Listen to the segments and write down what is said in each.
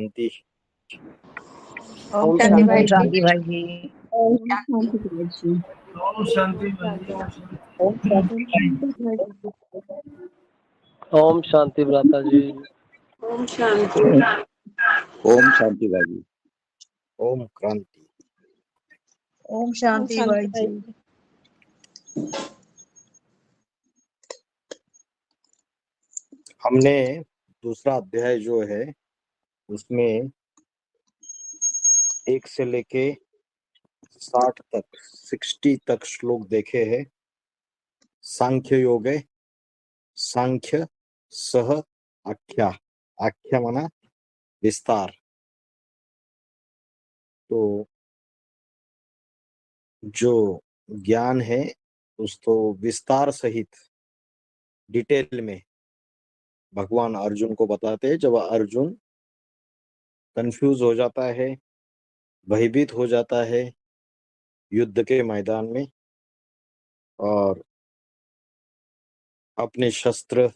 शांति। ओम शांति भाई शांति भाई जी। ओम शांति भाई जी। ओम शांति भाई जी। ओम शांति भाई जी। ओम शांति भ्राता जी। ओम शांति। ओम शांति भाई जी। ओम क्रांति। ओम शांति भाई जी। हमने दूसरा अध्याय जो है उसमें 1 से लेके 60 तक 60 तक श्लोक देखे हैं। सांख्य योग है, सांख्य सह आख्या। आख्या माना विस्तार। तो जो ज्ञान है उसको विस्तार सहित डिटेल में भगवान अर्जुन को बताते हैं। जब अर्जुन कंफ्यूज हो जाता है, भयभीत हो जाता है युद्ध के मैदान में और अपने शस्त्रों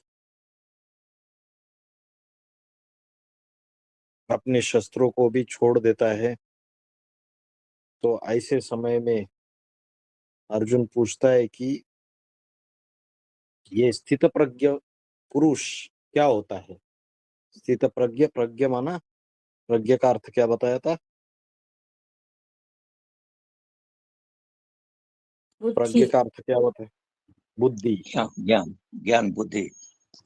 को भी छोड़ देता है, तो ऐसे समय में अर्जुन पूछता है कि ये स्थित प्रज्ञ पुरुष क्या होता है। स्थित प्रज्ञ, प्रज्ञ माना प्रज्ञ का अर्थ क्या बताया था? प्रज्ञ का अर्थ क्या होता है? बुद्धि, ज्ञान, ज्ञान बुद्धि।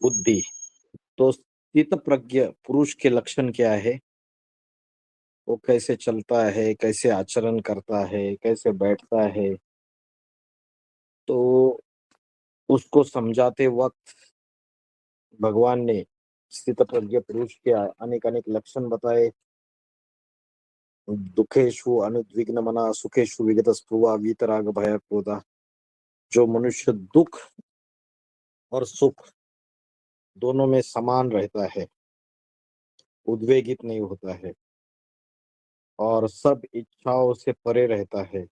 बुद्धि। तो स्थित प्रज्ञ पुरुष के लक्षण क्या है? वो कैसे चलता है, कैसे आचरण करता है, कैसे बैठता है। तो उसको समझाते वक्त भगवान ने स्थित प्रज्ञ पुरुष के अनेक अनेक लक्षण बताए। दुखेशु अनुद्विग्न मना, सुखेशु विगत स्पृहा, वीतराग भय क्रोधा। जो मनुष्य दुख और सुख दोनों में समान रहता है, उद्वेगित नहीं होता है और सब इच्छाओं से परे रहता है,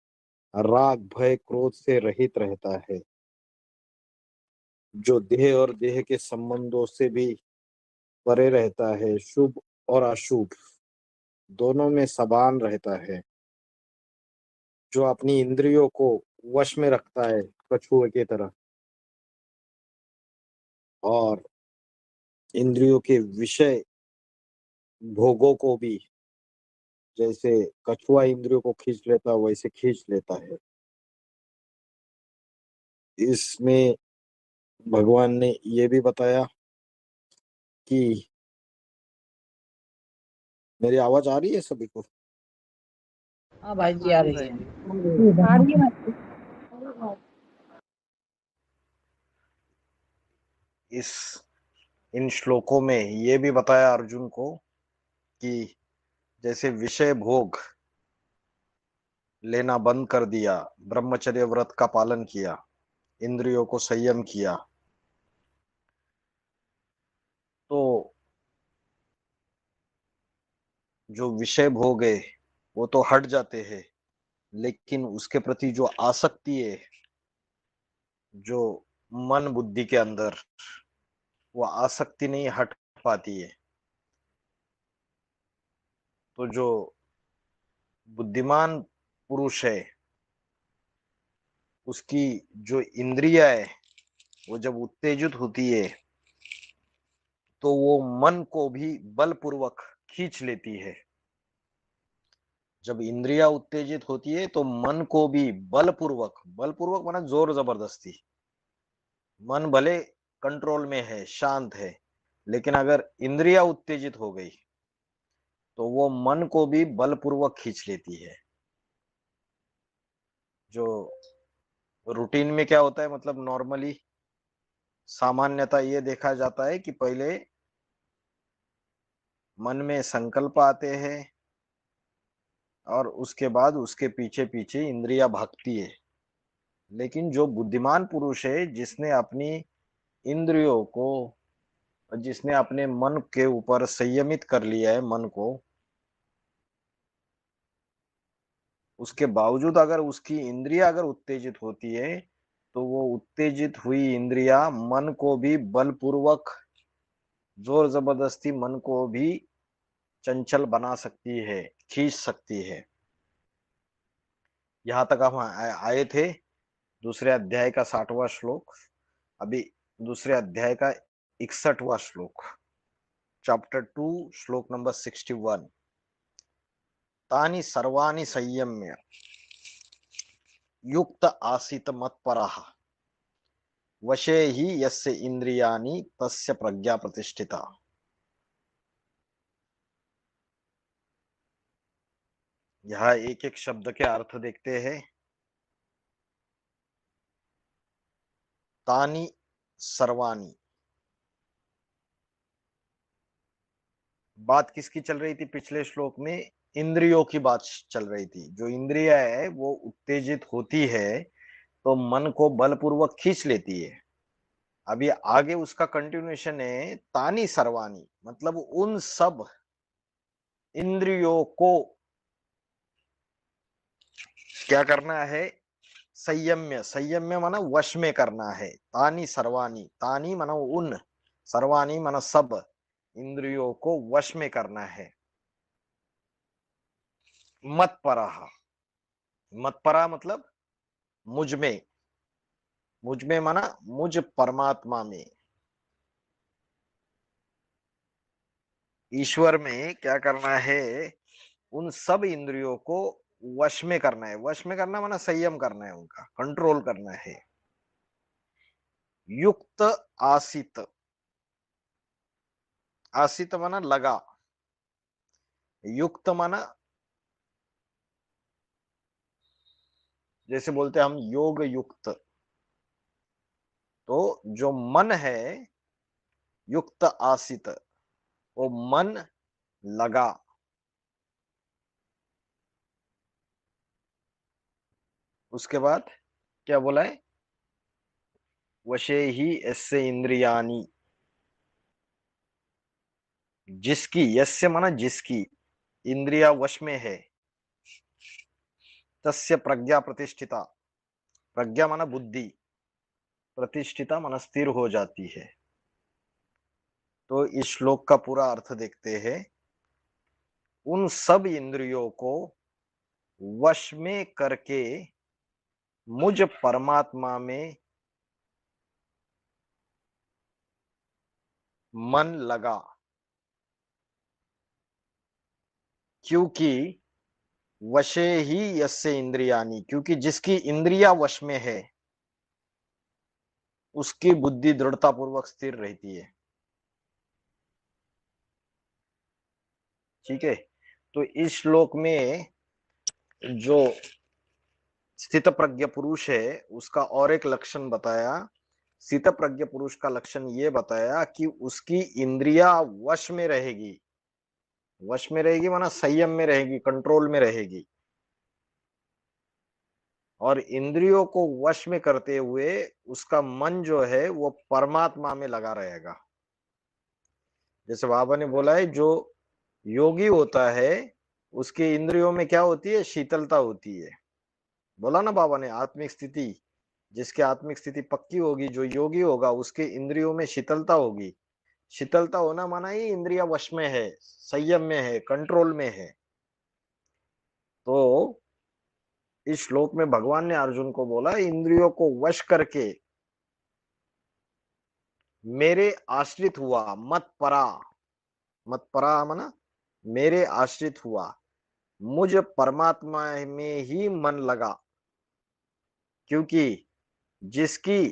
राग भय क्रोध से रहित रहता है, जो देह और देह के संबंधों से भी परे रहता है, शुभ और अशुभ दोनों में समान रहता है, जो अपनी इंद्रियों को वश में रखता है कछुए की तरह और इंद्रियों के विषय भोगों को भी जैसे कछुआ इंद्रियों को खींच लेता है वैसे खींच लेता है। इसमें भगवान ने ये भी बताया कि मेरी आवाज आ रही है सभी को? हाँ भाई जी आ रही है। आ रही है। इन श्लोकों में ये भी बताया अर्जुन को कि जैसे विषय भोग लेना बंद कर दिया, ब्रह्मचर्य व्रत का पालन किया, इंद्रियों को संयम किया, तो जो विषय भोग है वो तो हट जाते हैं, लेकिन उसके प्रति जो आसक्ति है जो मन बुद्धि के अंदर, वो आसक्ति नहीं हट पाती है। तो जो बुद्धिमान पुरुष है उसकी जो इंद्रिया है वो जब उत्तेजित होती है तो वो मन को भी बलपूर्वक खींच लेती है। जब इंद्रिया उत्तेजित होती है तो मन को भी बलपूर्वक माना जोर जबरदस्ती, मन भले कंट्रोल में है, शांत है, लेकिन अगर इंद्रिया उत्तेजित हो गई तो वो मन को भी बलपूर्वक खींच लेती है। जो रूटीन में क्या होता है, मतलब नॉर्मली सामान्यता ये देखा जाता है कि पहले मन में संकल्प आते हैं और उसके बाद उसके पीछे पीछे इंद्रिया भागती है। लेकिन जो बुद्धिमान पुरुष है, जिसने अपनी इंद्रियों को, जिसने अपने मन के ऊपर संयमित कर लिया है मन को, उसके बावजूद अगर उसकी इंद्रिया अगर उत्तेजित होती है तो वो उत्तेजित हुई इंद्रिया मन को भी बलपूर्वक जोर जबरदस्ती मन को भी चंचल बना सकती है, खींच सकती है। यहां तक हम आए थे दूसरे अध्याय का 60वां श्लोक। अभी दूसरे अध्याय का 61वां श्लोक, चैप्टर 2 श्लोक नंबर 61। तानि सर्वाणि संयम्य युक्त आसीत मत्परः वशे ही यस्य इंद्रियाणि तस्य प्रज्ञा प्रतिष्ठिता। यह एक एक शब्द के अर्थ देखते हैं। तानि सर्वाणि, बात किसकी चल रही थी पिछले श्लोक में? इंद्रियों की बात चल रही थी। जो इंद्रिया है वो उत्तेजित होती है तो मन को बलपूर्वक खींच लेती है। अभी आगे उसका कंटिन्यूएशन है, तानी सर्वाणी, मतलब उन सब इंद्रियों को क्या करना है? संयम्य, संयम्य माना वश में करना है। तानी सर्वाणी, तानी माना उन, सर्वाणी माना सब इंद्रियों को वश में करना है। मत्परः, मत्परा मतलब मुझ में, मुझ में माना मुझ परमात्मा में, ईश्वर में क्या करना है? उन सब इंद्रियों को वश में करना है। वश में करना माना संयम करना है, उनका कंट्रोल करना है। युक्त आसित, आसित माना लगा, युक्त माना जैसे बोलते हैं हम योग युक्त, तो जो मन है युक्त आसित, वो मन लगा। उसके बाद क्या बोला है? वशे ही यस्य इंद्रियाणि, जिसकी, यस्य माना जिसकी, इंद्रिया वश में है, तस्य प्रज्ञा प्रतिष्ठिता, प्रज्ञा माना बुद्धि, प्रतिष्ठिता माना स्थिर हो जाती है। तो इस श्लोक का पूरा अर्थ देखते हैं। उन सब इंद्रियों को वश में करके मुझ परमात्मा में मन लगा, क्योंकि वशे ही यस्य इंद्रियाणि, क्योंकि जिसकी इंद्रिया वश में है उसकी बुद्धि दृढ़ता पूर्वक स्थिर रहती है। ठीक है, तो इस श्लोक में जो स्थित प्रज्ञ पुरुष है उसका और एक लक्षण बताया। स्थित प्रज्ञ पुरुष का लक्षण ये बताया कि उसकी इंद्रिया वश में रहेगी। वश में रहेगी माना संयम में रहेगी, कंट्रोल में रहेगी, और इंद्रियों को वश में करते हुए उसका मन जो है वो परमात्मा में लगा रहेगा। जैसे बाबा ने बोला है, जो योगी होता है उसके इंद्रियों में क्या होती है? शीतलता होती है। बोला ना बाबा ने, आत्मिक स्थिति, जिसकी आत्मिक स्थिति पक्की होगी, जो योगी होगा उसके इंद्रियों में शीतलता होगी। शीतलता होना माना ही इंद्रिया वश में है, संयम में है, कंट्रोल में है। तो इस श्लोक में भगवान ने अर्जुन को बोला, इंद्रियों को वश करके मेरे आश्रित हुआ, मत परा, मत परा माना मेरे आश्रित हुआ, मुझ परमात्मा में ही मन लगा, क्योंकि जिसकी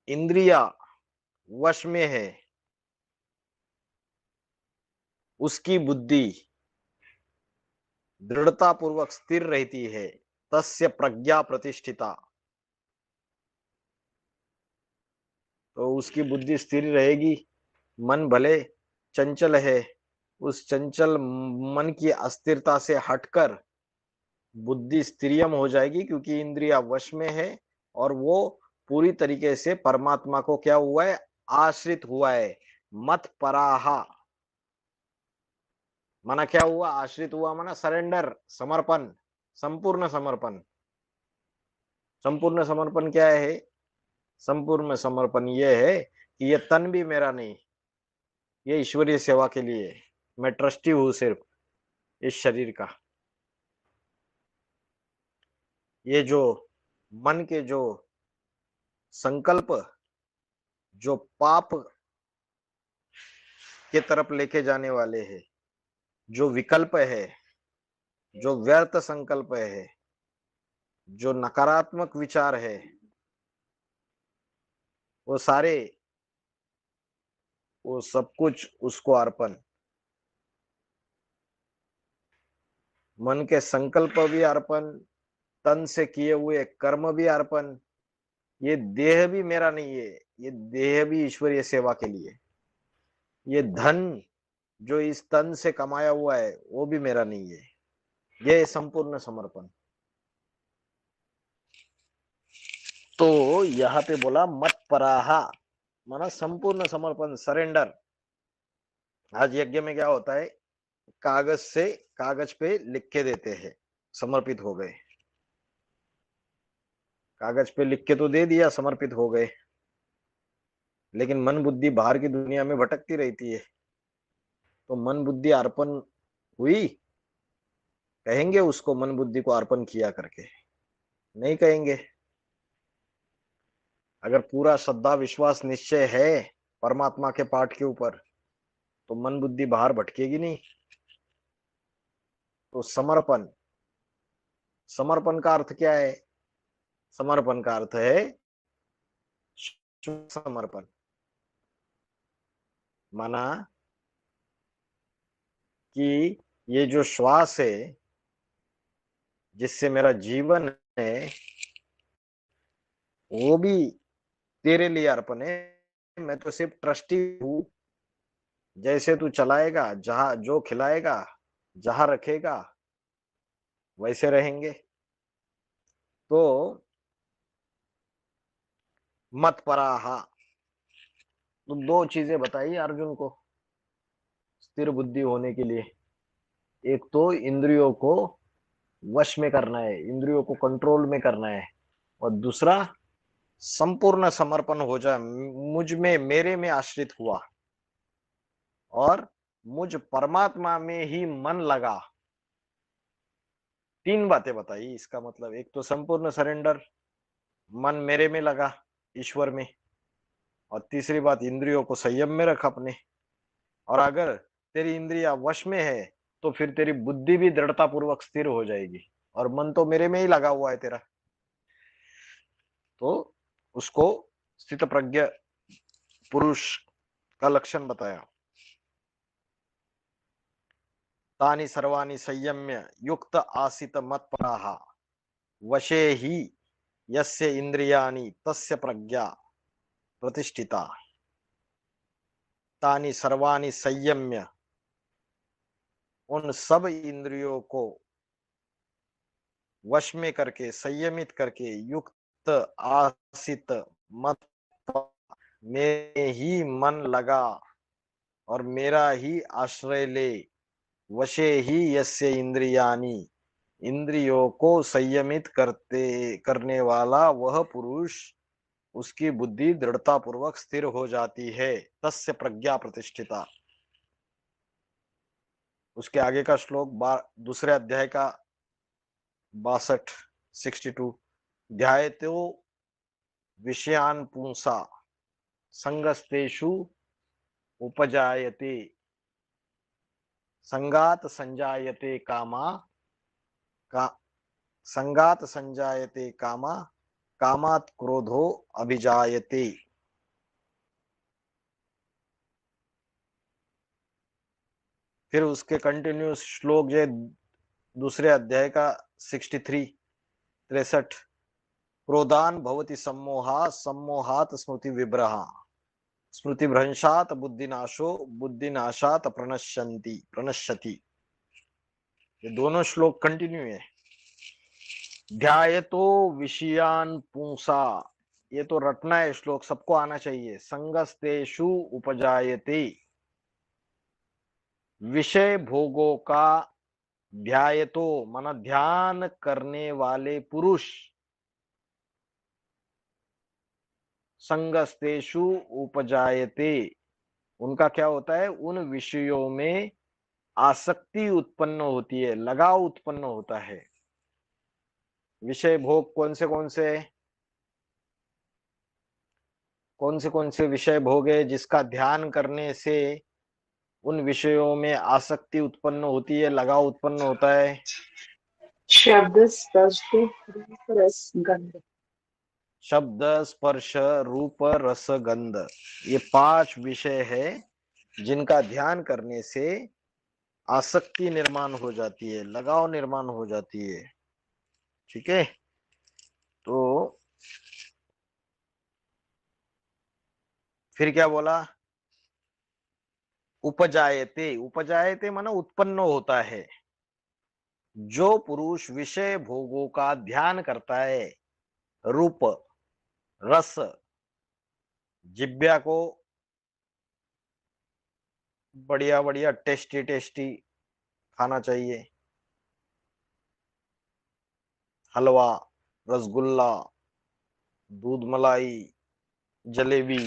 इंद्रिया वश में है उसकी बुद्धि दृढ़ता पूर्वक स्थिर रहती है। तस्य प्रज्ञा प्रतिष्ठिता, तो उसकी बुद्धि स्थिर रहेगी। मन भले चंचल है, उस चंचल मन की अस्थिरता से हटकर बुद्धि स्थिरियम हो जाएगी, क्योंकि इंद्रिया वश में है और वो पूरी तरीके से परमात्मा को क्या हुआ है? आश्रित हुआ है। मत पराहा माना क्या हुआ? आश्रित हुआ माना सरेंडर, समर्पण, संपूर्ण समर्पण। संपूर्ण समर्पण क्या है? संपूर्ण समर्पण यह है कि यह तन भी मेरा नहीं, ये ईश्वरीय सेवा के लिए है। मैं ट्रस्टी हूं सिर्फ इस शरीर का। ये जो मन के जो संकल्प जो पाप के तरफ लेके जाने वाले हैं, जो विकल्प है, जो व्यर्थ संकल्प है, जो नकारात्मक विचार है, वो सारे, वो सब कुछ उसको अर्पण। मन के संकल्प भी अर्पण, तन से किए हुए कर्म भी अर्पण। ये देह भी मेरा नहीं है, ये देह भी ईश्वरीय सेवा के लिए। ये धन जो इस तन से कमाया हुआ है वो भी मेरा नहीं है। ये संपूर्ण समर्पण। तो यहाँ पे बोला मत पराहा, माना संपूर्ण समर्पण, सरेंडर। आज यज्ञ में क्या होता है, कागज पे लिख के देते हैं समर्पित हो गए। कागज पे लिख के तो दे दिया, समर्पित हो गए, लेकिन मन बुद्धि बाहर की दुनिया में भटकती रहती है। तो मन बुद्धि अर्पण हुई, कहेंगे उसको मन बुद्धि को अर्पण किया करके? नहीं कहेंगे। अगर पूरा श्रद्धा विश्वास निश्चय है परमात्मा के पाठ के ऊपर, तो मन बुद्धि बाहर भटकेगी नहीं। तो समर्पण, समर्पण का अर्थ क्या है? समर्पण का अर्थ है समर्पण। माना कि ये जो श्वास है जिससे मेरा जीवन है, वो भी तेरे लिए अर्पण है। मैं तो सिर्फ ट्रस्टी हूं। जैसे तू चलाएगा, जहां जो खिलाएगा, जहां रखेगा, वैसे रहेंगे। तो मत पराहा, तो दो चीजें बताई अर्जुन को स्थिर बुद्धि होने के लिए। एक तो इंद्रियों को वश में करना है, इंद्रियों को कंट्रोल में करना है, और दूसरा संपूर्ण समर्पण हो जाए, मुझ में, मेरे में आश्रित हुआ और मुझ परमात्मा में ही मन लगा। तीन बातें बताई इसका मतलब। एक तो संपूर्ण सरेंडर, मन मेरे में लगा, ईश्वर में। और तीसरी बात, इंद्रियों को संयम में रख अपने। और अगर तेरी इंद्रिया वश में है तो फिर तेरी बुद्धि भी दृढ़ता पूर्वक स्थिर हो जाएगी। और मन तो मेरे में ही लगा हुआ है तेरा, तो उसको स्थित प्रज्ञ पुरुष का लक्षण बताया। तानि सर्वाणि संयम्य युक्त आसित मत्पराः वशे ही यस्य इंद्रियाणि तस्य प्रज्ञा प्रतिष्ठिता। तानि सर्वाणि संयम्य, उन सब इंद्रियों को वश में करके, संयमित करके, युक्त आसित मत, में ही मन लगा और मेरा ही आश्रय ले। वशे ही यस्य इंद्रियाणि, इंद्रियों को संयमित करने वाला वह पुरुष, उसकी बुद्धि दृढ़ता पूर्वक स्थिर हो जाती है। तस्य प्रज्ञा प्रतिष्ठिता। उसके आगे का श्लोक दूसरे अध्याय का 62 ध्यायतो विषयान पुंसा संगस्तेषु उपजायते संगात संजायते कामा का संगात संजायते कामा कामात क्रोधो अभिजायते। फिर उसके कंटिन्यूस श्लोक जो दूसरे अध्याय का 63 क्रोधान भवति सम्मोहा सम्मोहात स्मृति विभ्रहा स्मृति भ्रंशात बुद्धिनाशो बुद्धिनाशात प्रणश्यति। ये दोनों श्लोक कंटिन्यू है। ध्यायतो विषयान पुंसा, ये तो रटना है श्लोक, सबको आना चाहिए। संगस्तेषु उपजायते, विषय भोगों का ध्यायतो माना ध्यान करने वाले पुरुष, संगस्तेषु उपजायते, उनका क्या होता है, उन विषयों में आसक्ति उत्पन्न होती है, लगाव उत्पन्न होता है। विषय भोग कौन से कौन से विषय भोग है जिसका ध्यान करने से उन विषयों में आसक्ति उत्पन्न होती है, लगाव उत्पन्न होता है? शब्द स्पर्श रूप रस गंध। शब्द स्पर्श रूप रस गंध, ये 5 विषय है जिनका ध्यान करने से आसक्ति निर्माण हो जाती है, लगाव निर्माण हो जाती है। ठीक है, तो फिर क्या बोला, उपजायते, उपजायते माना उत्पन्न होता है। जो पुरुष विषय भोगों का ध्यान करता है, रूप रस, जिब्या को बढ़िया बढ़िया टेस्टी टेस्टी खाना चाहिए, हलवा, रसगुल्ला, दूध मलाई, जलेबी,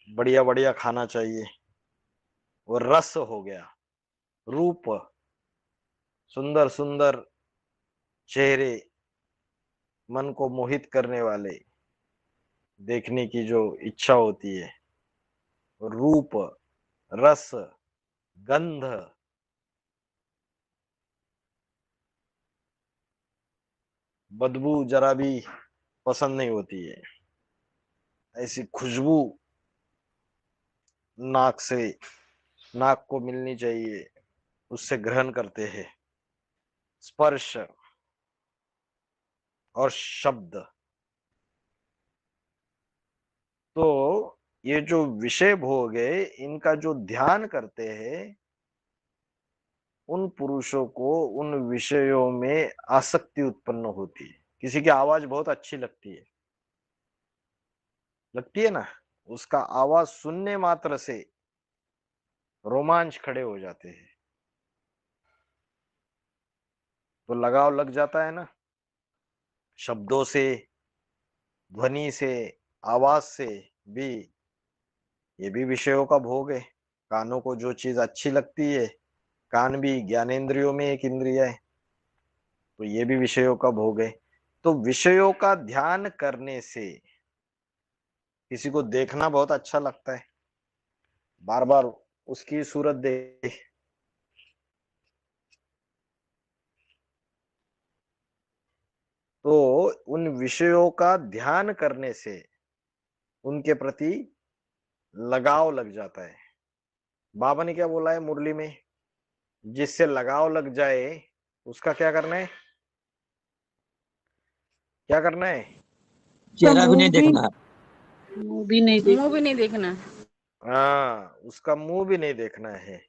बढ़िया बढ़िया खाना चाहिए। और रस हो गया, रूप, सुंदर सुंदर चेहरे, मन को मोहित करने वाले, देखने की जो इच्छा होती है। रूप, रस, गंध, बदबू जरा भी पसंद नहीं होती है, ऐसी खुशबू नाक से, नाक को मिलनी चाहिए, उससे ग्रहण करते हैं। स्पर्श और शब्द, तो ये जो विषय भोग है इनका जो ध्यान करते हैं, उन पुरुषों को उन विषयों में आसक्ति उत्पन्न होती है। किसी की आवाज बहुत अच्छी लगती है ना, उसका आवाज सुनने मात्र से रोमांच खड़े हो जाते हैं, तो लगाव लग जाता है ना। शब्दों से, ध्वनि से, आवाज से भी, ये भी विषयों का भोग है। कानों को जो चीज अच्छी लगती है, कान भी ज्ञानेंद्रियों में एक इंद्रिय है, तो ये भी विषयों का भोग है। तो विषयों का ध्यान करने से किसी को देखना बहुत अच्छा लगता है, बार बार उसकी सूरत देख, तो उन विषयों का ध्यान करने से उनके प्रति लगाव लग जाता है। बाबा ने क्या बोला है मुरली में, जिससे लगाव लग जाए उसका क्या करना है, क्या करना है? चेहरा भी नहीं देखना। मुंह भी नहीं मुंह देख भी नहीं देखना। हाँ, उसका मुंह भी नहीं देखना है।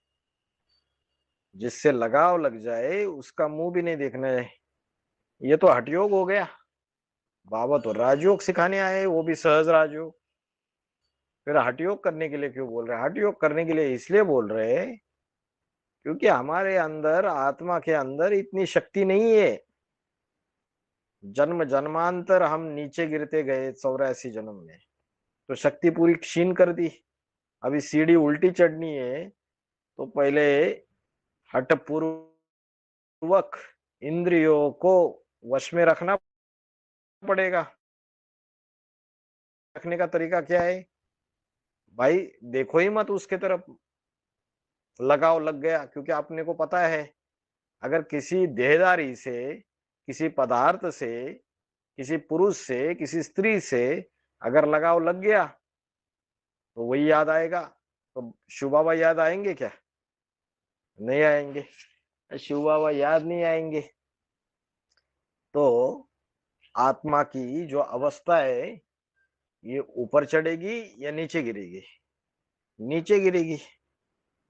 जिससे लगाव लग जाए उसका मुंह भी नहीं देखना है। ये तो हठयोग हो गया। बाबा तो राजयोग सिखाने आए, वो भी सहज राजयोग। फिर हठयोग करने के लिए क्यों बोल रहे हैं? हठयोग करने के लिए इसलिए बोल रहे हैं क्योंकि हमारे अंदर, आत्मा के अंदर इतनी शक्ति नहीं है। जन्म जन्मांतर हम नीचे गिरते गए 84 जन्म में, तो शक्ति पूरी क्षीण कर दी। अभी सीढ़ी उल्टी चढ़नी है तो पहले हठ पूर्वक इंद्रियों को वश में रखना पड़ेगा। रखने का तरीका क्या है भाई? देखो ही मत उसके तरफ, लगाव लग गया। क्योंकि आपने को पता है, अगर किसी देहदारी से, किसी पदार्थ से, किसी पुरुष से, किसी स्त्री से अगर लगाव लग गया तो वही याद आएगा। तो शिव बाबा याद आएंगे क्या? नहीं आएंगे। शिव बाबा याद नहीं आएंगे तो आत्मा की जो अवस्था है ये ऊपर चढ़ेगी या नीचे गिरेगी? नीचे गिरेगी।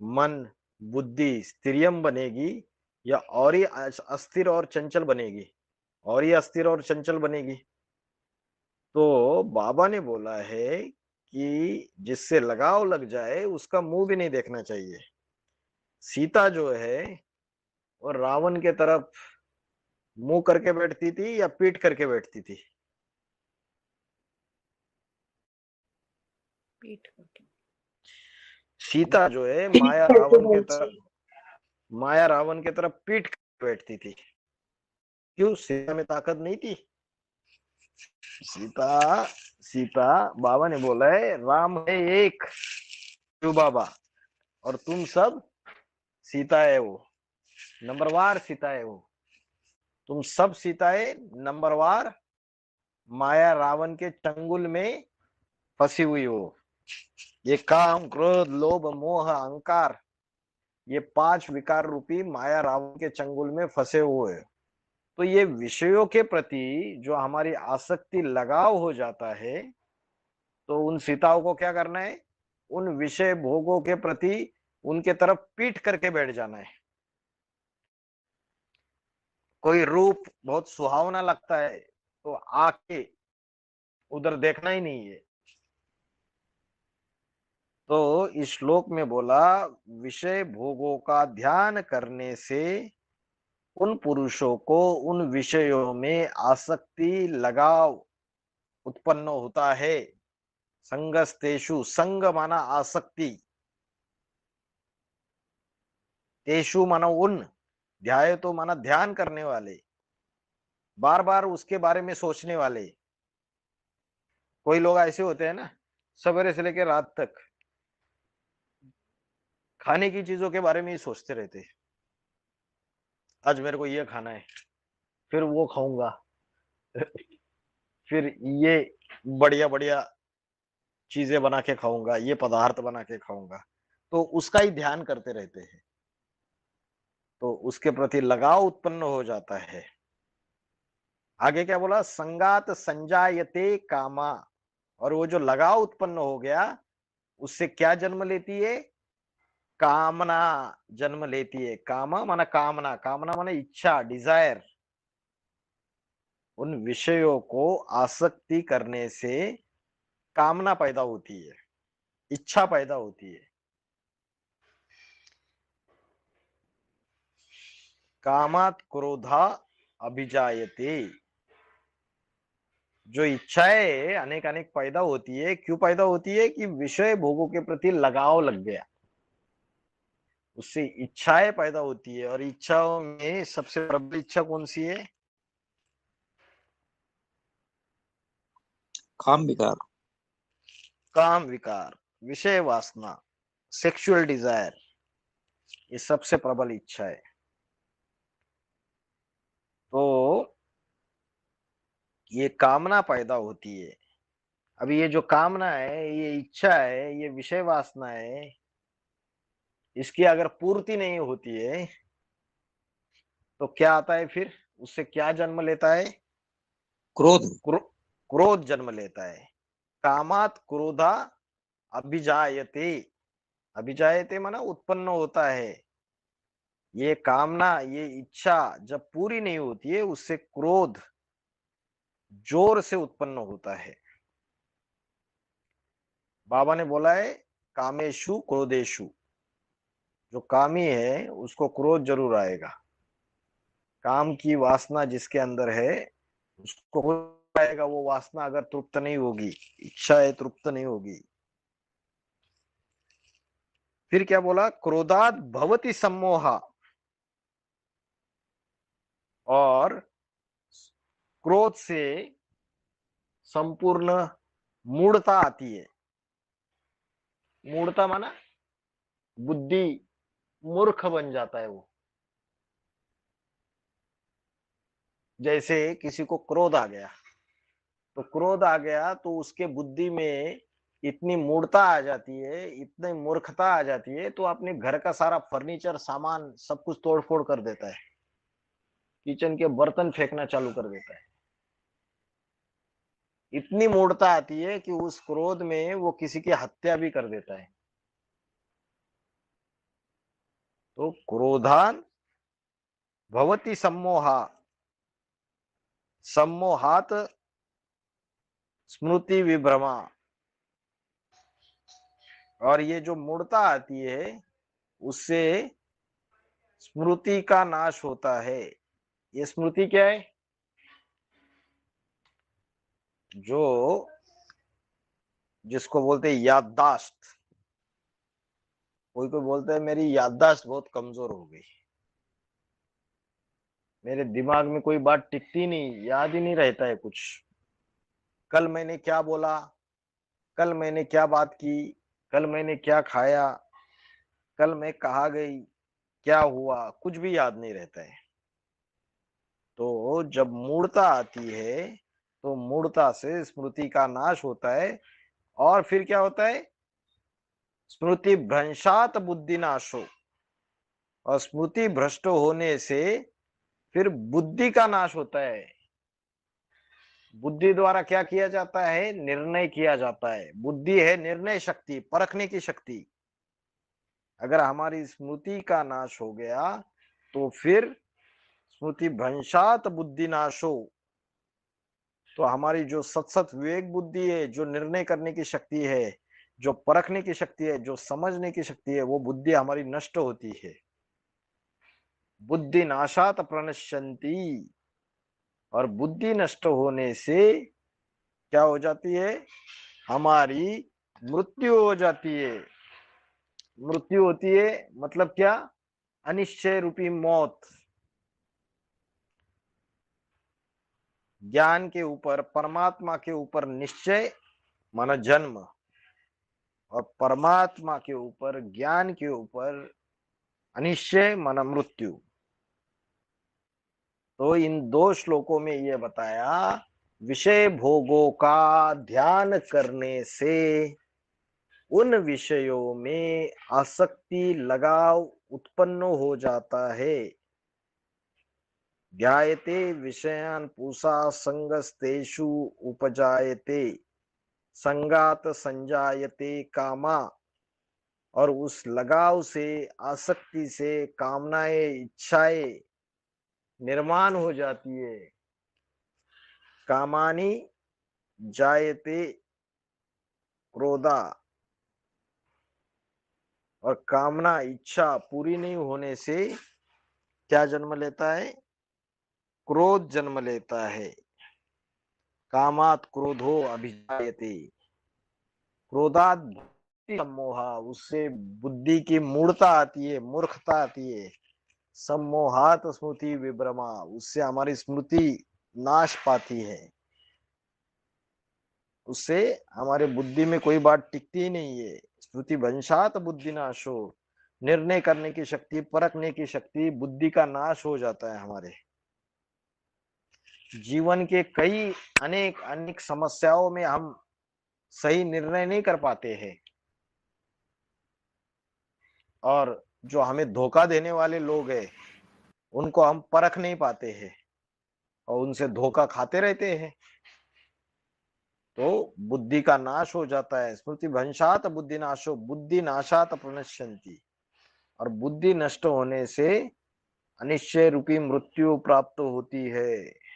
मन बुद्धि स्थिरियम बनेगी या और ही अस्थिर और चंचल बनेगी? और ही अस्थिर और चंचल बनेगी। तो बाबा ने बोला है कि जिससे लगाव लग जाए उसका मुंह भी नहीं देखना चाहिए। सीता जो है वो रावण के तरफ मुंह करके बैठती थी या पीठ करके बैठती थी? पीठ करके। सीता जो है पीठ करके बैठी। माया रावण के तरफ पीठ करके बैठती थी। क्यों? सीता में ताकत नहीं थी। सीता सीता बाबा ने बोला है राम है एक, शिव बाबा, और तुम सब सीता है वो, नंबरवार सीता है वो, तुम सब सीताएं नंबरवार माया रावण के चंगुल में फंसी हुई हो। ये काम, क्रोध, लोभ, मोह, अहंकार, ये 5 विकार रूपी माया रावण के चंगुल में फंसे हुए हैं। तो ये विषयों के प्रति जो हमारी आसक्ति, लगाव हो जाता है, तो उन सीताओं को क्या करना है? उन विषय भोगों के प्रति उनके तरफ पीठ करके बैठ जाना है। कोई रूप बहुत सुहावना लगता है तो आके उधर देखना ही नहीं है। तो इस श्लोक में बोला विषय भोगों का ध्यान करने से उन पुरुषों को उन विषयों में आसक्ति, लगाव उत्पन्न होता है। संगस्तेषु, संग माना आसक्ति, तेषु माना उन, ध्याय तो माना ध्यान करने वाले, बार बार उसके बारे में सोचने वाले। कोई लोग ऐसे होते हैं ना, सवेरे से लेकर रात तक खाने की चीजों के बारे में ही सोचते रहते हैं। आज मेरे को ये खाना है, फिर वो खाऊंगा, फिर ये बढ़िया बढ़िया चीजें बना के खाऊंगा, ये पदार्थ बना के खाऊंगा, तो उसका ही ध्यान करते रहते हैं। तो उसके प्रति लगाव उत्पन्न हो जाता है। आगे क्या बोला? संगात संजायते कामा, और वो जो लगाव उत्पन्न हो गया उससे क्या जन्म लेती है? कामना जन्म लेती है। कामा माना कामना, कामना माना इच्छा, डिजायर। उन विषयों को आसक्ति करने से कामना पैदा होती है, इच्छा पैदा होती है। कामात क्रोधा अभिजायते, जो इच्छाएं अनेक अनेक पैदा होती है, क्यों पैदा होती है? कि विषय भोगों के प्रति लगाव लग गया, उससे इच्छाएं पैदा होती है। और इच्छाओं में सबसे प्रबल इच्छा कौन सी है? काम विकार। काम विकार, विषय वासना, सेक्सुअल डिजायर, ये सबसे प्रबल इच्छा है। तो ये कामना पैदा होती है। अभी ये जो कामना है, ये इच्छा है, ये विषय वासना है, इसकी अगर पूर्ति नहीं होती है तो क्या आता है फिर? उससे क्या जन्म लेता है? क्रोध। क्रोध जन्म लेता है। कामात क्रोधा अभिजायते, अभिजायते माना उत्पन्न होता है। ये कामना, ये इच्छा जब पूरी नहीं होती है, उससे क्रोध जोर से उत्पन्न होता है। बाबा ने बोला है कामेशु क्रोधेशु, जो कामी है उसको क्रोध जरूर आएगा। काम की वासना जिसके अंदर है उसको क्रोध आएगा। वो वासना अगर तृप्त नहीं होगी, इच्छा तृप्त नहीं होगी। फिर क्या बोला? क्रोधात भवति सम्मोहा, और क्रोध से संपूर्ण मूढ़ता आती है। मूढ़ता माना बुद्धि, मूर्ख बन जाता है वो। जैसे किसी को क्रोध आ गया, तो क्रोध आ गया तो उसके बुद्धि में इतनी मूढ़ता आ जाती है, इतनी मूर्खता आ जाती है, तो अपने घर का सारा फर्नीचर, सामान सब कुछ तोड़फोड़ कर देता है, किचन के बर्तन फेंकना चालू कर देता है। इतनी मूढ़ता आती है कि उस क्रोध में वो किसी की हत्या भी कर देता है। तो क्रोधान भवति सम्मोहा, सम्मोहात स्मृति विभ्रमा, और ये जो मूढ़ता आती है उससे स्मृति का नाश होता है। ये स्मृति क्या है? जो जिसको बोलते हैं याददाश्त। कोई कोई बोलते हैं मेरी याददाश्त बहुत कमजोर हो गई, मेरे दिमाग में कोई बात टिकती नहीं, याद ही नहीं रहता है कुछ। कल मैंने क्या बोला, कल मैंने क्या बात की, कल मैंने क्या खाया, कल मैं कहाँ गई, क्या हुआ, कुछ भी याद नहीं रहता है। तो जब मूढ़ता आती है तो मूढ़ता से स्मृति का नाश होता है, और फिर क्या होता है, स्मृति भ्रंशात बुद्धि नाशो, और स्मृति भ्रष्ट होने से फिर बुद्धि का नाश होता है। बुद्धि द्वारा क्या किया जाता है, निर्णय किया जाता है। बुद्धि है निर्णय शक्ति, परखने की शक्ति। अगर हमारी स्मृति का नाश हो गया तो फिर स्मृति भ्रंशात बुद्धि नाशो, तो हमारी जो सत विवेक बुद्धि है, जो निर्णय करने की शक्ति है, जो परखने की शक्ति है, जो समझने की शक्ति है, वो बुद्धि हमारी नष्ट होती है। बुद्धि नाशात प्रणश्यंती, और बुद्धि नष्ट होने से क्या हो जाती है, हमारी मृत्यु हो जाती है। मृत्यु होती है मतलब क्या, अनिश्चय रूपी मौत। ज्ञान के ऊपर, परमात्मा के ऊपर निश्चय माना जन्म, और परमात्मा के ऊपर, ज्ञान के ऊपर अनिश्चय माना मृत्यु। तो इन दो श्लोकों में यह बताया, विषय भोगों का ध्यान करने से उन विषयों में आसक्ति, लगाव उत्पन्न हो जाता है। ध्यायते विषयान पूषा संगस्तेषु उपजायते संगात संजायते कामा, और उस लगाव से, आसक्ति से कामनाएं, इच्छाएं निर्माण हो जाती है। कामानी जायते क्रोधा, और कामना, इच्छा पूरी नहीं होने से क्या जन्म लेता है, क्रोध जन्म लेता है। कामात क्रोधो अभिजायते, क्रोधात सम्मोहा, उससे बुद्धि की मूढ़ता आती है, मूर्खता आती है। सम्मोहात स्मृति विभ्रमा, उससे हमारी स्मृति नाश पाती है। उससे हमारे बुद्धि में कोई बात टिकती ही नहीं है। स्मृति भंशात बुद्धि नाशो, निर्णय करने की शक्ति, परखने की शक्ति, बुद्धि का नाश हो जाता है। हमारे जीवन के कई अनेक अनेक समस्याओं में हम सही निर्णय नहीं कर पाते हैं, और जो हमें धोखा देने वाले लोग हैं उनको हम परख नहीं पाते हैं और उनसे धोखा खाते रहते हैं। तो बुद्धि का नाश हो जाता है। स्मृति भंशात बुद्धि नाशो, बुद्धि नाशात प्रणश्यंती, और बुद्धि नष्ट होने से अनिश्चय रूपी मृत्यु प्राप्त होती है।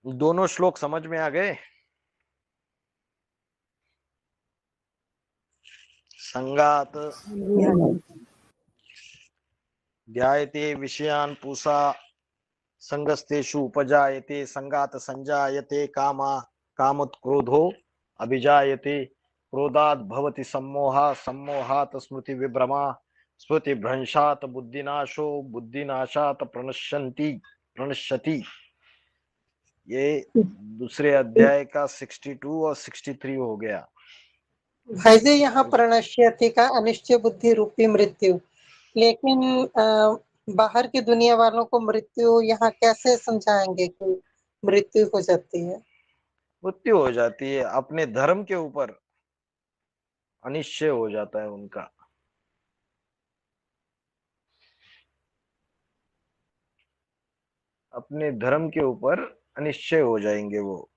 दोनों श्लोक समझ में आ गए। संगात ध्यायते विषयान पूषा संगस्तेषु उपजायते संगात संजायते कामा कामत क्रोधो अभिजायते क्रोधात भवति सम्मोहा सम्मोहात स्मृति विभ्रमा स्मृति भ्रंशात बुद्धिनाशो बुद्धिनाशात प्रणश्यति। ये दूसरे अध्याय का 62 और 63 हो गया। भाई जी, यहाँ प्रणश्यति का अनिश्चय बुद्धि रूपी मृत्यु, लेकिन बाहर की दुनिया वालों को मृत्यु यहाँ कैसे समझाएंगे कि मृत्यु हो जाती है? मृत्यु हो जाती है, अपने धर्म के ऊपर अनिश्चय हो जाता है उनका। अपने धर्म के ऊपर अनिश्चय हो जाएंगे वो,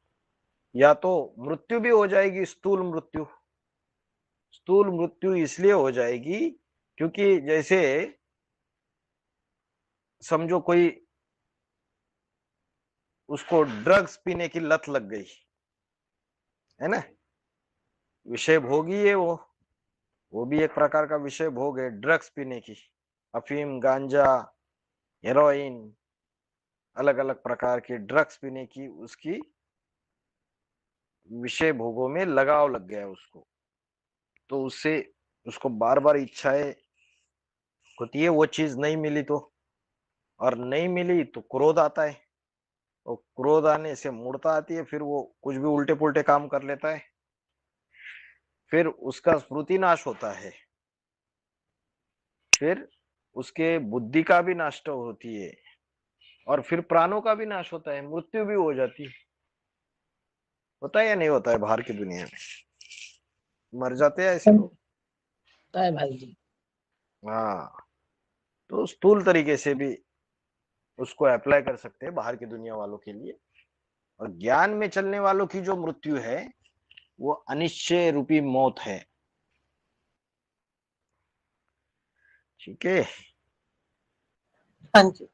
या तो मृत्यु भी हो जाएगी, स्थूल मृत्यु। स्थूल मृत्यु इसलिए हो जाएगी क्योंकि जैसे समझो कोई, उसको ड्रग्स पीने की लत लग गई है ना, विषय भोगी है वो भी एक प्रकार का विषय भोग है, ड्रग्स पीने की। अफीम, गांजा, हेरोइन, अलग अलग प्रकार के ड्रग्स पीने की उसकी विषय भोगों में लगाव लग गया उसको, तो उससे उसको बार बार इच्छाएं होती है, वो चीज नहीं मिली तो, और नहीं मिली तो क्रोध आता है, और क्रोध आने से मूर्ता आती है, फिर वो कुछ भी उल्टे पुल्टे काम कर लेता है, फिर उसका स्मृति नाश होता है, फिर उसके बुद्धि का भी नष्ट होती है, और फिर प्राणों का भी नाश होता है, मृत्यु भी हो जाती है। होता है या नहीं होता है? बाहर की दुनिया में मर जाते हैं ऐसे लोग। होता है भाई जी। हाँ, तो स्थूल तरीके से भी उसको अप्लाई कर सकते हैं बाहर की दुनिया वालों के लिए। और ज्ञान में चलने वालों की जो मृत्यु है वो अनिश्चय रूपी मौत है। ठीक है। हाँ जी।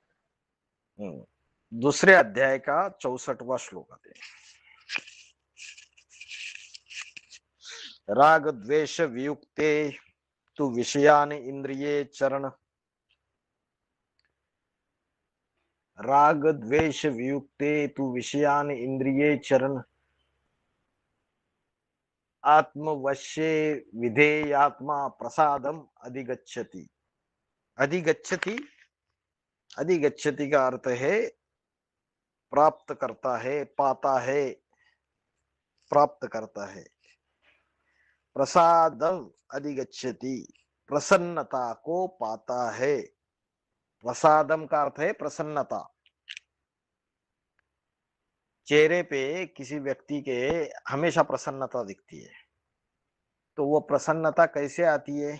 दूसरे अध्याय का 64वां श्लोक आते हैं। राग द्वेष वियुक्ते तु विषयान इंद्रिये चरण। राग द्वेष वियुक्ते तु विषयान इंद्रिये चरण। आत्मवश्ये विधेयात्मा प्रसादम अधिगच्छति। अधिगच्छति, अधिगच्छति का अर्थ है प्राप्त करता है, पाता है, प्राप्त करता है। प्रसादम अधिगच्छति, प्रसन्नता को पाता है। प्रसादम का अर्थ है प्रसन्नता। चेहरे पे किसी व्यक्ति के हमेशा प्रसन्नता दिखती है, तो वो प्रसन्नता कैसे आती है?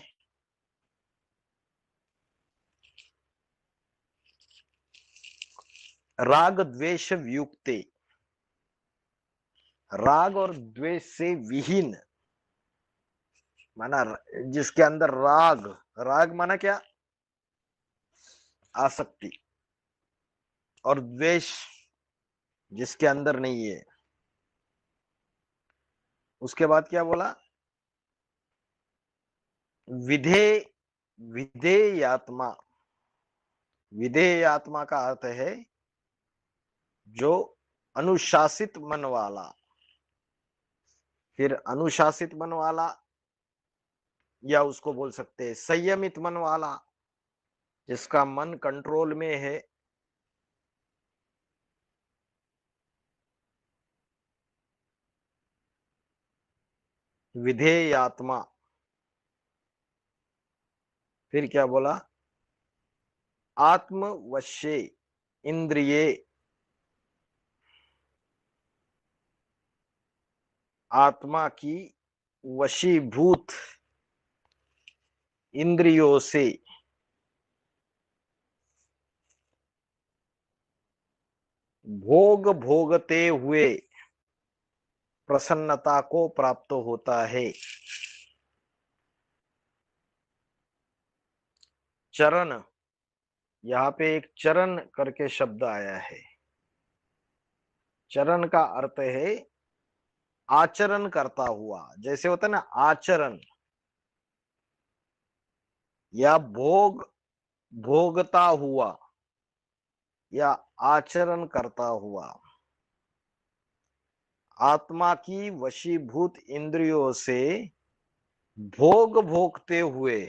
राग द्वेष वियुक्ते, राग और द्वेष से विहीन, माना जिसके अंदर राग, राग माना क्या? आसक्ति, और द्वेष जिसके अंदर नहीं है। उसके बाद क्या बोला? विधेय, विधेयात्मा। विधेयात्मा का अर्थ है जो अनुशासित मन वाला। फिर अनुशासित मन वाला, या उसको बोल सकते हैं संयमित मन वाला, जिसका मन कंट्रोल में है। विधेयात्मा। फिर क्या बोला? आत्मवश्ये इंद्रिये, आत्मा की वशीभूत इंद्रियों से भोग भोगते हुए प्रसन्नता को प्राप्त होता है। चरण, यहाँ पे एक चरण करके शब्द आया है। चरण का अर्थ है आचरण करता हुआ, जैसे होता है ना आचरण, या भोग, भोगता हुआ, या आचरण करता हुआ। आत्मा की वशीभूत इंद्रियों से भोग भोगते हुए,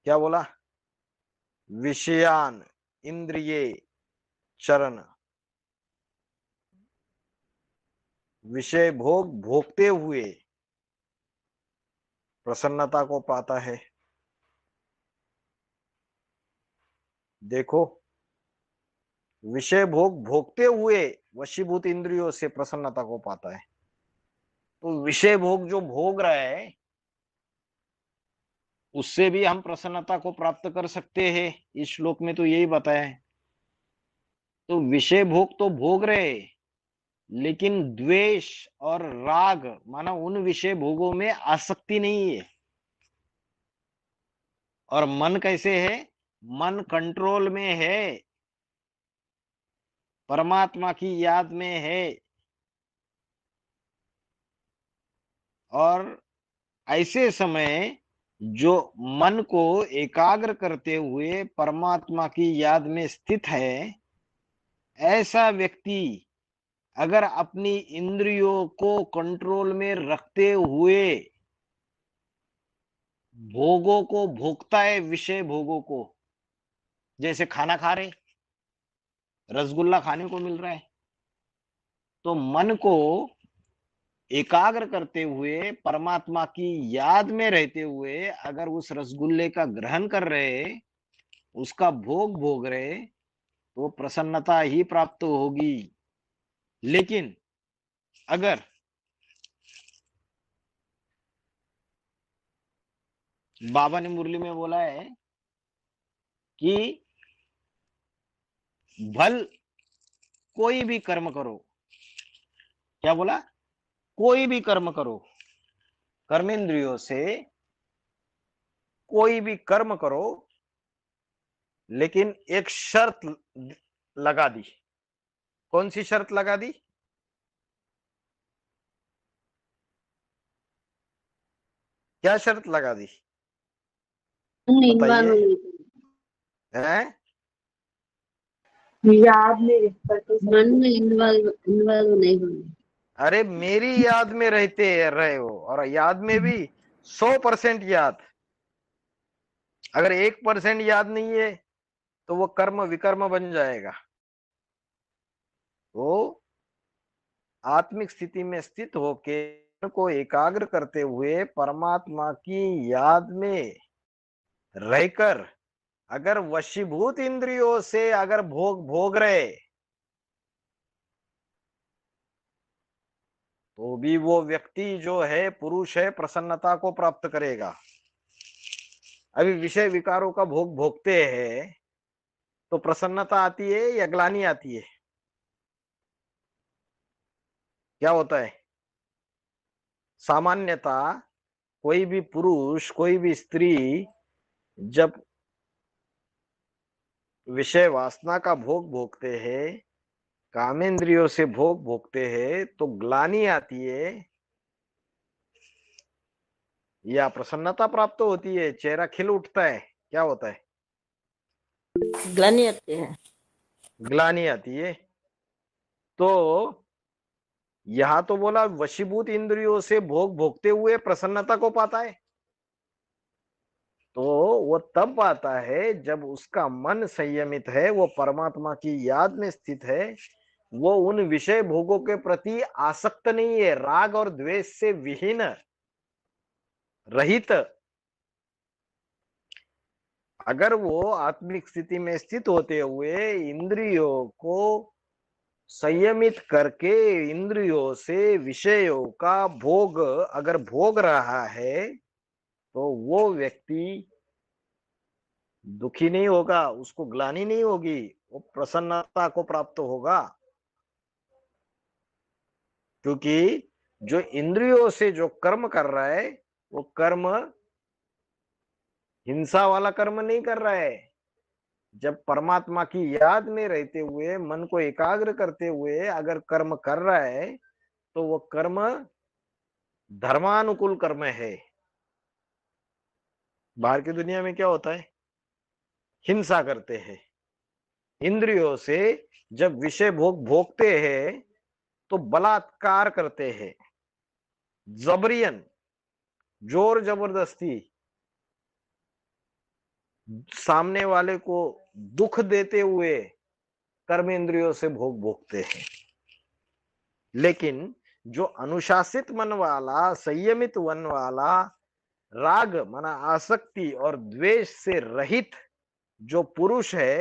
क्या बोला? विषयान इंद्रिये चरण। विषय भोग भोगते हुए प्रसन्नता को पाता है। देखो, विषय भोग भोगते हुए वशीभूत इंद्रियों से प्रसन्नता को पाता है। तो विषय भोग जो भोग रहा है उससे भी हम प्रसन्नता को प्राप्त कर सकते हैं। इस श्लोक में तो यही बताया है। तो विषय भोग तो भोग रहे, लेकिन द्वेष और राग माना उन विषय भोगों में आसक्ति नहीं है। और मन कैसे है? मन कंट्रोल में है, परमात्मा की याद में है। और ऐसे समय जो मन को एकाग्र करते हुए परमात्मा की याद में स्थित है, ऐसा व्यक्ति अगर अपनी इंद्रियों को कंट्रोल में रखते हुए भोगों को भोगता है, विषय भोगों को, जैसे खाना खा रहे, रसगुल्ला खाने को मिल रहा है, तो मन को एकाग्र करते हुए परमात्मा की याद में रहते हुए अगर उस रसगुल्ले का ग्रहण कर रहे, उसका भोग भोग रहे, तो प्रसन्नता ही प्राप्त होगी। लेकिन अगर बाबा ने मुरली में बोला है कि भल कोई भी कर्म करो, क्या बोला? कोई भी कर्म करो, कर्मेंद्रियों से कोई भी कर्म करो, लेकिन एक शर्त लगा दी। कौन सी शर्त लगा दी? क्या शर्त लगा दी बताइए? हैं? याद में करते मन में इन्वॉल्व नहीं होना। अरे मेरी याद में रहते रहे हो, और याद में भी 100% याद। अगर 1% याद नहीं है तो वो कर्म विकर्म बन जाएगा। तो आत्मिक स्थिति में स्थित होकर को एकाग्र करते हुए परमात्मा की याद में रहकर अगर वशीभूत इंद्रियों से अगर भोग रहे, तो भी वो व्यक्ति जो है, पुरुष है, प्रसन्नता को प्राप्त करेगा। अभी विषय विकारों का भोग भोगते हैं तो प्रसन्नता आती है या ग्लानि आती है? क्या होता है? सामान्यता कोई भी पुरुष, कोई भी स्त्री जब विषय वासना का भोग भोगते हैं, कामेंद्रियों से भोग भोगते हैं, तो ग्लानि आती है या प्रसन्नता प्राप्त होती है, चेहरा खिल उठता है, क्या होता है? ग्लानि आती है। ग्लानि आती है। तो यहां तो बोला वशीभूत इंद्रियों से भोग भोगते हुए प्रसन्नता को पाता है, तो वो तब पाता है जब उसका मन संयमित है, वो परमात्मा की याद में स्थित है, वो उन विषय भोगों के प्रति आसक्त नहीं है, राग और द्वेष से विहीन, रहित। अगर वो आत्मिक स्थिति में स्थित होते हुए इंद्रियों को संयमित करके इंद्रियों से विषयों का भोग अगर भोग रहा है, तो वो व्यक्ति दुखी नहीं होगा, उसको ग्लानि नहीं होगी, वो प्रसन्नता को प्राप्त होगा। क्योंकि जो इंद्रियों से जो कर्म कर रहा है, वो कर्म हिंसा वाला कर्म नहीं कर रहा है। जब परमात्मा की याद में रहते हुए मन को एकाग्र करते हुए अगर कर्म कर रहा है, तो वो कर्म धर्मानुकूल कर्म है। बाहर की दुनिया में क्या होता है? हिंसा करते हैं। इंद्रियों से जब विषय भोग भोगते हैं तो बलात्कार करते हैं, जबरियन, जोर जबरदस्ती सामने वाले को दुख देते हुए कर्म इंद्रियों से भोग भोगते हैं। लेकिन जो अनुशासित मन वाला, संयमित मन वाला, राग माना आसक्ति और द्वेष से रहित जो पुरुष है,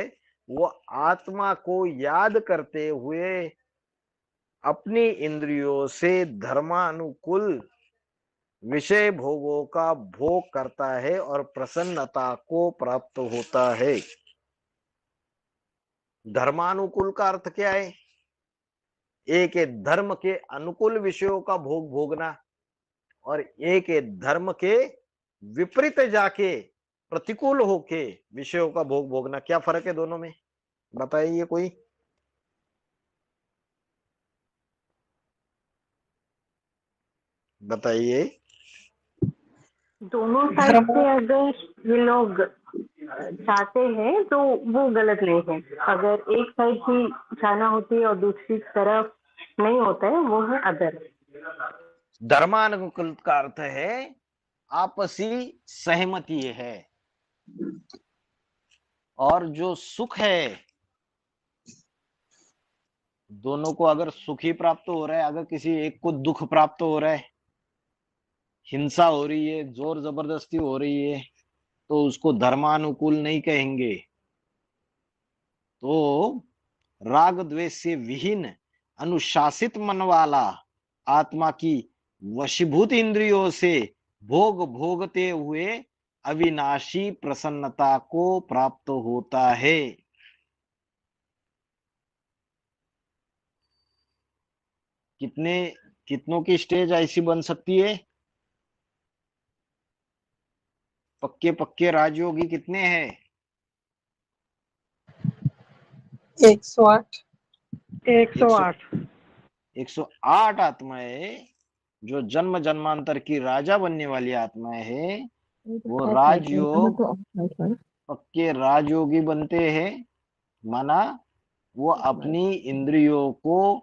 वो आत्मा को याद करते हुए अपनी इंद्रियों से धर्मानुकूल विषय भोगों का भोग करता है और प्रसन्नता को प्राप्त होता है। धर्मानुकूल का अर्थ क्या है? एक है धर्म के अनुकूल विषयों का भोग भोगना, और एक है धर्म के विपरीत जाके प्रतिकूल होके विषयों का भोग भोगना। क्या फर्क है दोनों में? बताइए कोई। बताइए। दोनों साइड से अगर ये लोग चाहते हैं तो वो गलत नहीं है। अगर एक साइड ही चाहना होती है और दूसरी तरफ नहीं होता है, वो है अदर। धर्मानुकूल का अर्थ है आपसी सहमति है। और जो सुख है, दोनों को अगर सुख ही प्राप्त हो रहा है, अगर किसी एक को दुख प्राप्त हो रहा है, हिंसा हो रही है, जोर जबरदस्ती हो रही है, तो उसको धर्मानुकूल नहीं कहेंगे। तो राग द्वेष से विहीन अनुशासित मन वाला आत्मा की वशीभूत इंद्रियों से भोग भोगते हुए अविनाशी प्रसन्नता को प्राप्त होता है। कितनों की स्टेज ऐसी बन सकती है? पक्के पक्के राजयोगी कितने हैं? 108। 108 आत्माएं जो जन्म जन्मांतर की राजा बनने वाली आत्माएं हैं, वो राजयोग पक्के राजयोगी बनते हैं। माना वो अपनी इंद्रियों को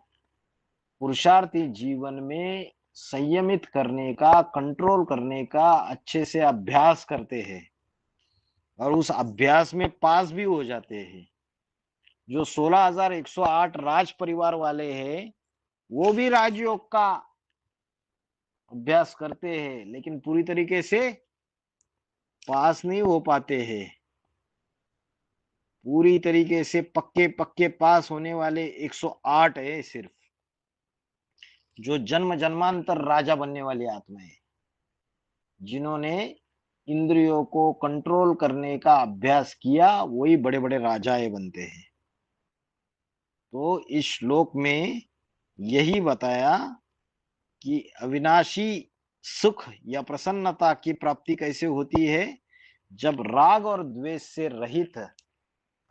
पुरुषार्थी जीवन में संयमित करने का, कंट्रोल करने का अच्छे से अभ्यास करते हैं और उस अभ्यास में पास भी हो जाते हैं। जो 16,108 राज परिवार वाले हैं, वो भी राजयोग का अभ्यास करते हैं, लेकिन पूरी तरीके से पास नहीं हो पाते हैं। पूरी तरीके से पक्के पक्के पास होने वाले 108 है सिर्फ, जो जन्म जन्मांतर राजा बनने वाली आत्माएं, जिन्होंने इंद्रियों को कंट्रोल करने का अभ्यास किया, वही बड़े बड़े राजाएं बनते हैं। तो इस श्लोक में यही बताया कि अविनाशी सुख या प्रसन्नता की प्राप्ति कैसे होती है, जब राग और द्वेष से रहित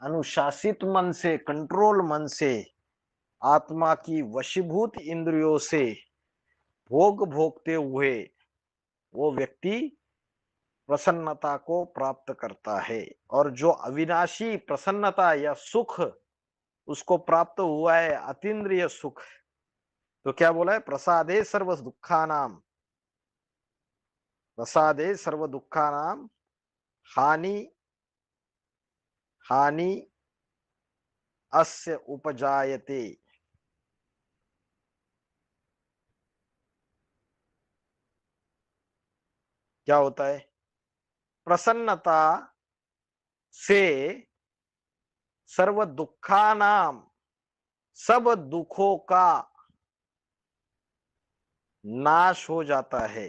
अनुशासित मन से, कंट्रोल मन से, आत्मा की वशीभूत इंद्रियों से भोग भोगते हुए वो व्यक्ति प्रसन्नता को प्राप्त करता है। और जो अविनाशी प्रसन्नता या सुख उसको प्राप्त हुआ है, अतीन्द्रिय सुख, तो क्या बोला है? प्रसादे सर्व दुखानाम, प्रसादे सर्व दुखानाम हानि हानि अस्य उपजायते। क्या होता है? प्रसन्नता से सर्व दुखानाम, सब दुखों का नाश हो जाता है।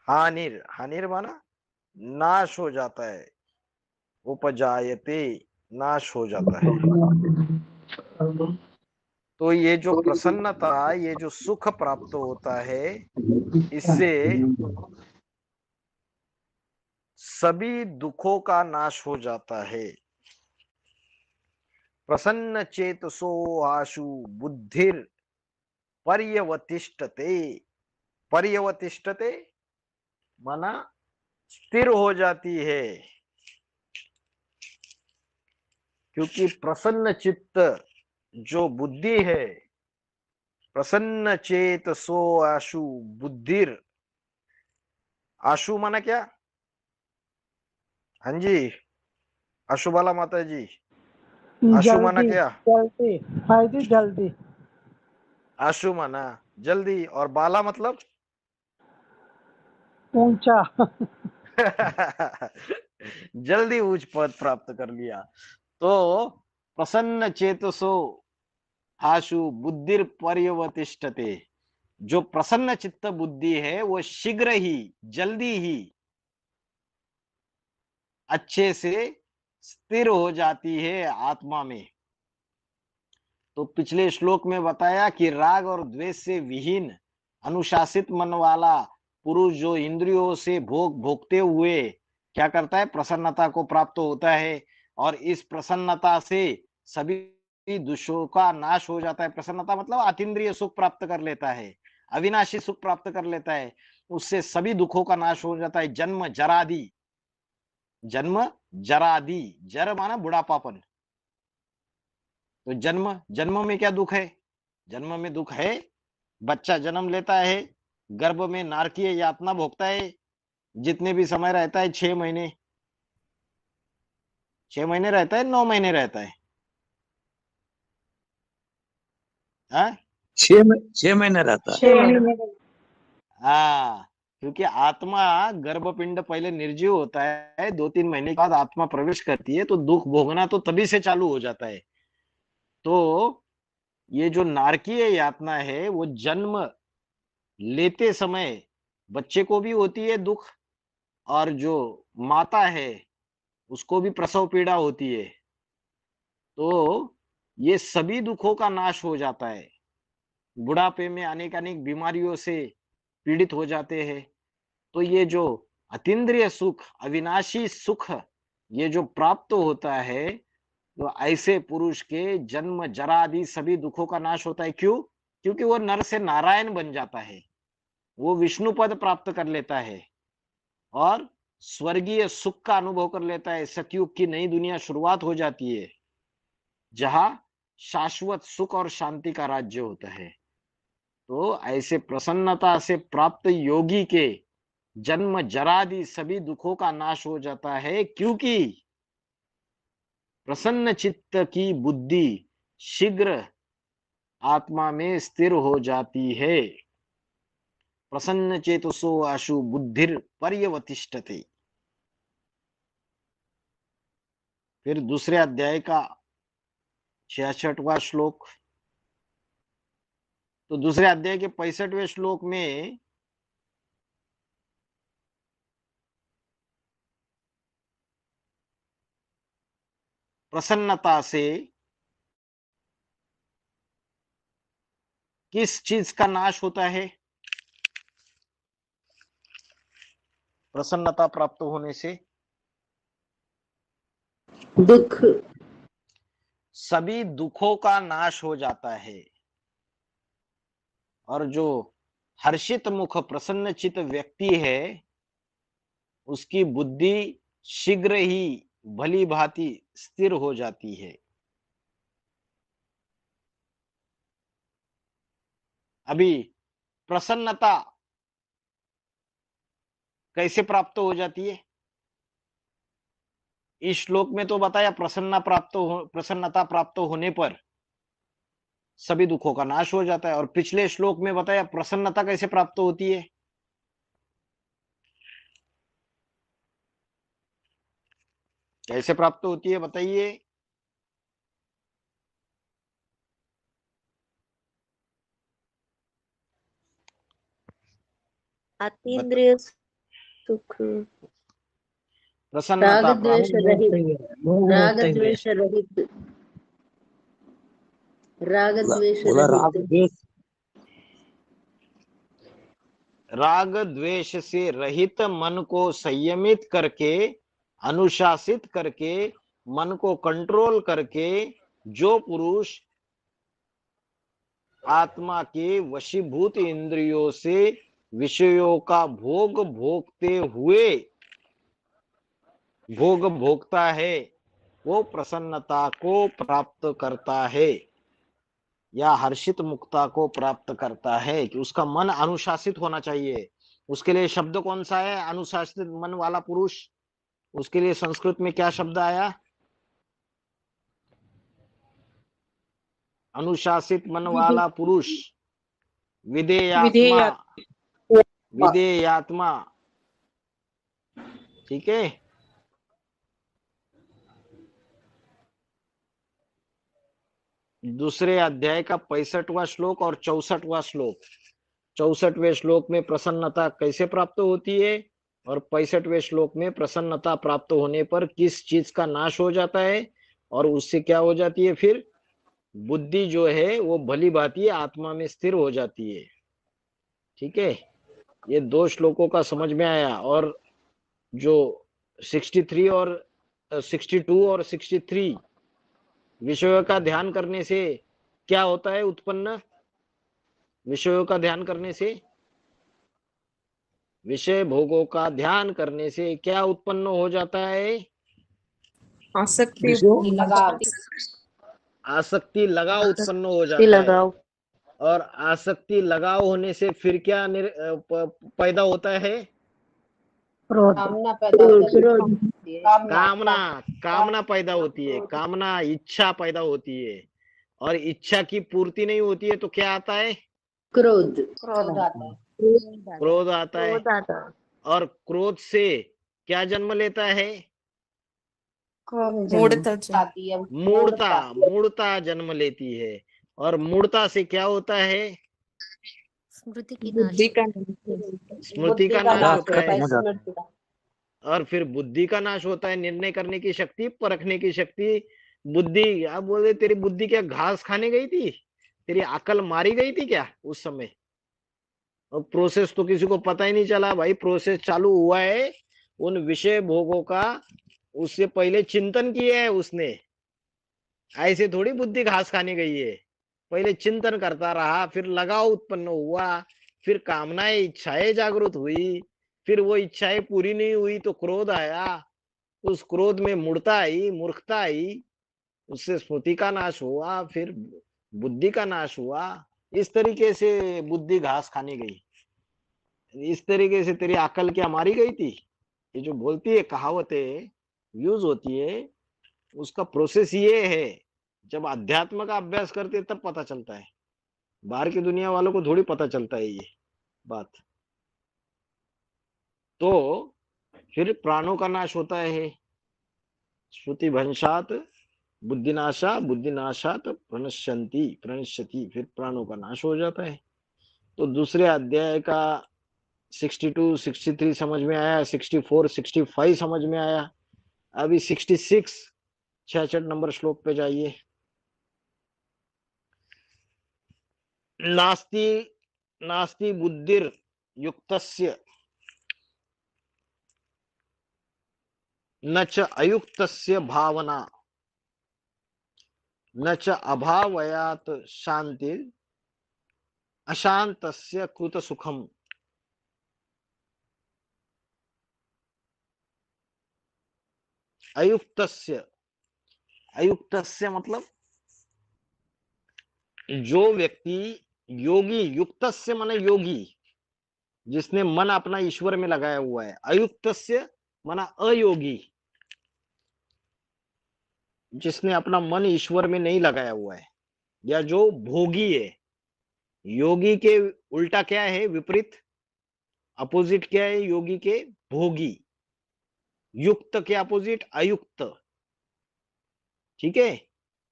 हानिर, हानिर माना नाश हो जाता है, उपजायते नाश हो जाता है। तो ये जो प्रसन्नता, ये जो सुख प्राप्त होता है, इससे सभी दुखों का नाश हो जाता है। प्रसन्न चेतसो आशु बुद्धिर पर्यवतिष्ठते। पर्यवतिष्ठते माना स्थिर हो जाती है, क्योंकि प्रसन्न चित्त जो बुद्धि है, प्रसन्न चेतसो आशु बुद्धिर, आशु माना क्या? हाँ जी, आशुबाला माता जी, आशु माना क्या? जल्दी, फायदे जल्दी। आशु माना जल्दी, और बाला मतलब ऊंचा। जल्दी उच्च पद प्राप्त कर लिया। तो प्रसन्न चेतसो आशु बुद्धिर पर्यवतिष्ठते, जो प्रसन्न चित्त बुद्धि है वो शीघ्र ही, जल्दी ही अच्छे से स्थिर हो जाती है आत्मा में। तो पिछले श्लोक में बताया कि राग और द्वेष से विहीन अनुशासित मन वाला पुरुष जो इंद्रियों से भोग भोगते हुए क्या करता है? प्रसन्नता को प्राप्त होता है, और इस प्रसन्नता से सभी दुखों का नाश हो जाता है। प्रसन्नता मतलब अतीन्द्रिय सुख प्राप्त कर लेता है, अविनाशी सुख प्राप्त कर लेता है, उससे सभी दुखों का नाश हो जाता है। जन्म जरादि जन्म जरादि, जर माना बुढ़ापापन। तो जन्म में क्या दुख है? जन्म में दुख है, बच्चा जन्म लेता है, गर्भ में नारकीय यातना भोगता है, जितने भी समय रहता है, 6 महीने, 6 महीने रहता है, 9 महीने रहता है, हाँ? 6 महीने रहता है। 6 महीने हाँ, क्योंकि आत्मा गर्भपिंड पहले निर्जीव होता है, 2-3 महीने के बाद आत्मा प्रवेश करती है, तो दुख भोगना तो तभी से चालू हो जाता है। तो ये जो नारकीय यातना है, वो जन्म लेते समय बच्चे को भी होती है दुख, और जो माता है उसको भी प्रसव पीड़ा होती है। तो ये सभी दुखों का नाश हो जाता है। बुढ़ापे में अनेक अनेक बीमारियों से पीड़ित हो जाते हैं। तो ये जो अतीन्द्रिय सुख, अविनाशी सुख, ये जो प्राप्त होता है, तो ऐसे पुरुष के जन्म जरा आदि सभी दुखों का नाश होता है। क्यों? क्योंकि वो नर से नारायण बन जाता है, वो विष्णु पद प्राप्त कर लेता है और स्वर्गीय सुख का अनुभव कर लेता है। सतयुग की नई दुनिया शुरुआत हो जाती है, जहां शाश्वत सुख और शांति का राज्य होता है। तो ऐसे प्रसन्नता से प्राप्त योगी के जन्म जरादि सभी दुखों का नाश हो जाता है, क्योंकि प्रसन्न चित्त की बुद्धि शीघ्र आत्मा में स्थिर हो जाती है। प्रसन्न चेतसो आशु बुद्धिर पर्यवतिष्ठते। फिर दूसरे अध्याय का 66वां श्लोक। तो दूसरे अध्याय के 65वें श्लोक में प्रसन्नता से किस चीज का नाश होता है? प्रसन्नता प्राप्त होने से दुख, सभी दुखों का नाश हो जाता है। और जो हर्षित मुख प्रसन्न चित व्यक्ति है, उसकी बुद्धि शीघ्र ही भली भांति स्थिर हो जाती है। अभी प्रसन्नता कैसे प्राप्त हो जाती है? इस श्लोक में तो बताया प्रसन्नता प्राप्त होने पर सभी दुखों का नाश हो जाता है, और पिछले श्लोक में बताया प्रसन्नता कैसे प्राप्त होती है। कैसे प्राप्त होती है बताइए। अतीन्द्रिय सुख, राग प्रसन्नता द्वेष प्राप्त रहित, राग द्वेष रहित, राग द्वेष बोला राग रहित, द्वेष, राग द्वेष से रहित मन को संयमित करके, अनुशासित करके, मन को कंट्रोल करके जो पुरुष आत्मा के वशीभूत इंद्रियों से विषयों का भोग भोगता है, वो प्रसन्नता को प्राप्त करता है या हर्षित मुक्ता को प्राप्त करता है। कि उसका मन अनुशासित होना चाहिए। उसके लिए शब्द कौन सा है? अनुशासित मन वाला पुरुष। उसके लिए संस्कृत में क्या शब्द आया? अनुशासित मन वाला पुरुष, विधेयात्मा, विधेयात्मा। ठीक है। दूसरे अध्याय का 65वां श्लोक और 64वां श्लोक। 64वें श्लोक में प्रसन्नता कैसे प्राप्त होती है, और 65वें श्लोक में प्रसन्नता प्राप्त होने पर किस चीज का नाश हो जाता है, और उससे क्या हो जाती है? फिर बुद्धि जो है वो भली भांति आत्मा में स्थिर हो जाती है। ठीक है, ये 2 श्लोकों का समझ में आया। और जो 63 और 62 और 63 विषयों का ध्यान करने से क्या होता है उत्पन्न? विषयों का ध्यान करने से विषय भोगों का ध्यान करने से क्या उत्पन्न हो जाता है? आसक्ति, विषय लगाव, आसक्ति, लगाव उत्पन्न हो आसक्ति जाता है। लगाओ। और आसक्ति लगाव होने से फिर क्या पैदा होता है? क्रोध कामना पैदा होती है, कामना, कामना पैदा होती है, कामना, इच्छा पैदा होती है। और इच्छा की पूर्ति नहीं होती है तो क्या आता है? क्रोध। क्रोध आता है, क्रोध आता है। क्रोध आता है। और क्रोध से क्या जन्म लेता है? मूढ़ता आती है, मूढ़ता, मूढ़ता जन्म लेती है। और मूढ़ता से क्या होता है? स्मृति की बुद्धि का स्मृति का नाश होता है। स्मृति का। और फिर बुद्धि का नाश होता है, निर्णय करने की शक्ति, परखने की शक्ति। बुद्धि, आप बोले तेरी बुद्धि क्या घास खाने गई थी? तेरी अकल मारी गई थी क्या उस समय? और प्रोसेस तो किसी को पता ही नहीं चला भाई, प्रोसेस चालू हुआ है उन विषय भोगों का। उससे पहले चिंतन किया है उसने, ऐसे थोड़ी बुद्धि घास खाने गई है। पहले चिंतन करता रहा, फिर लगाव उत्पन्न हुआ, फिर कामनाएं, इच्छाएं जागृत हुई, फिर वो इच्छाएं पूरी नहीं हुई तो क्रोध आया, उस क्रोध में मूढ़ता आई, मूर्खता आई, उससे स्मृति का नाश हुआ, फिर बुद्धि का नाश हुआ। इस तरीके से बुद्धि घास खाने गई। इस तरीके से तेरी अकल क्या मारी गई थी? ये जो बोलती है, कहावतें यूज होती है, उसका प्रोसेस ये है। जब अध्यात्म का अभ्यास करते तब पता चलता है, बाहर की दुनिया वालों को थोड़ी पता चलता है ये बात। तो फिर प्राणों का नाश होता है। श्रुति भंशात बुद्धिनाशा, बुद्धिनाशात प्रणश्यंती, प्रणश्यति, फिर प्राणों का नाश हो जाता है। तो दूसरे अध्याय का 62, 63 समझ में आया, 64, 65 समझ में आया। अभी 66, 66 नंबर श्लोक पे जाइए। नास्ति नास्ति बुद्धिर युक्तस्य न च अयुक्तस्य भावना, न च अभावयात शांति अशांतस्य कृत सुखम। अयुक्तस्य, अयुक्तस्य मतलब जो व्यक्ति योगी, युक्तस्य माने योगी, जिसने मन अपना ईश्वर में लगाया हुआ है। अयुक्तस्य माना अयोगी, जिसने अपना मन ईश्वर में नहीं लगाया हुआ है, या जो भोगी है। योगी के उल्टा क्या है? विपरीत, अपोजिट क्या है योगी के? भोगी। युक्त के अपोजिट अयुक्त। ठीक है,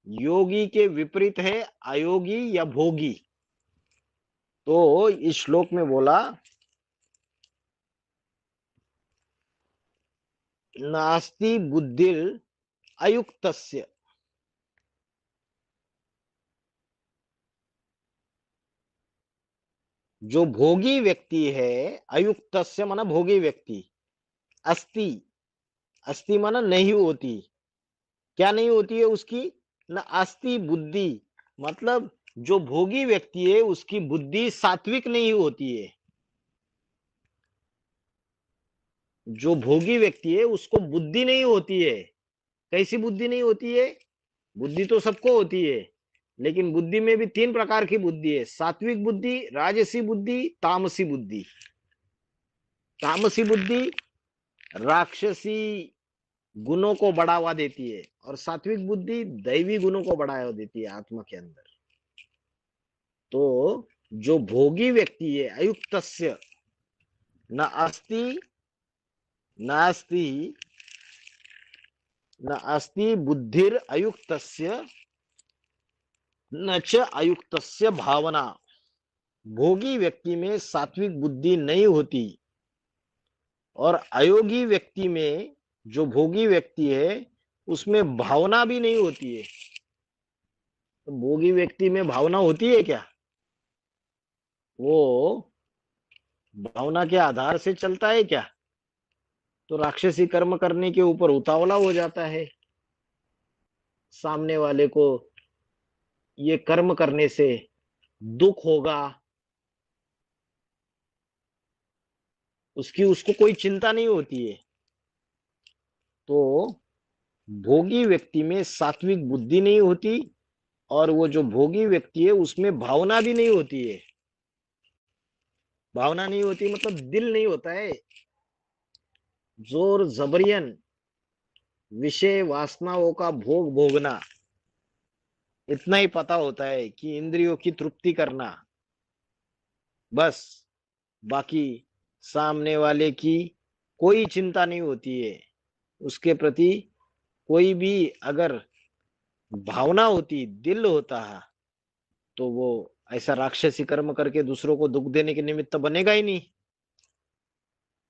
योगी के विपरीत है अयोगी या भोगी। तो इस श्लोक में बोला नास्ति बुद्धिर अयुक्तस्य, जो भोगी व्यक्ति है, अयुक्तस्य माना भोगी व्यक्ति, अस्ति, अस्ति माना नहीं होती। क्या नहीं होती है उसकी? न अस्ति बुद्धि, मतलब जो भोगी व्यक्ति है उसकी बुद्धि सात्विक नहीं होती है। जो भोगी व्यक्ति है उसको बुद्धि नहीं होती है। कैसी बुद्धि नहीं होती है? बुद्धि तो सबको होती है, लेकिन बुद्धि में भी 3 प्रकार की बुद्धि है। सात्विक बुद्धि, राजसी बुद्धि, तामसी बुद्धि। तामसी बुद्धि राक्षसी गुणों को बढ़ावा देती है, और सात्विक बुद्धि दैवी गुणों को बढ़ावा देती है आत्मा के अंदर। तो जो भोगी व्यक्ति है, अयुक्तस्य, न अस्ति नास्ति न अस्ति बुद्धिर अयुक्तस्य न च अयुक्तस्य भावना। भोगी व्यक्ति में सात्विक बुद्धि नहीं होती, और अयोगी व्यक्ति में, जो भोगी व्यक्ति है, उसमें भावना भी नहीं होती है। तो भोगी व्यक्ति में भावना होती है क्या? वो भावना के आधार से चलता है क्या? तो राक्षसी कर्म करने के ऊपर उतावला हो जाता है। सामने वाले को ये कर्म करने से दुख होगा, उसको कोई चिंता नहीं होती है। तो भोगी व्यक्ति में सात्विक बुद्धि नहीं होती, और वो जो भोगी व्यक्ति है उसमें भावना भी नहीं होती है। भावना नहीं होती मतलब दिल नहीं होता है। जोर जबरियन विषय वासनाओं का भोग भोगना, इतना ही पता होता है कि इंद्रियों की तृप्ति करना, बस। बाकी सामने वाले की कोई चिंता नहीं होती है। उसके प्रति कोई भी अगर भावना होती, दिल होता है, तो वो ऐसा राक्षसी कर्म करके दूसरों को दुख देने के निमित्त बनेगा ही नहीं।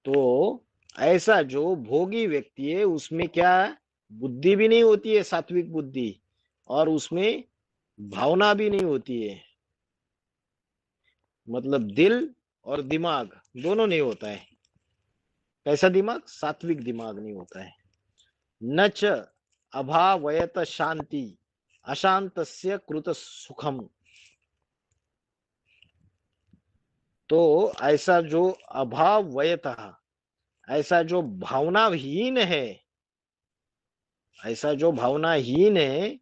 तो ऐसा जो भोगी व्यक्ति है उसमें क्या बुद्धि भी नहीं होती है, सात्विक बुद्धि, और उसमें भावना भी नहीं होती है, मतलब दिल और दिमाग दोनों नहीं होता है। कैसा दिमाग? सात्विक दिमाग नहीं होता है। न च अभावयत शांति अशांतस्य कृत सुखम। तो ऐसा जो अभावयत, ऐसा जो भावनाहीन है, ऐसा जो भावनाहीन है,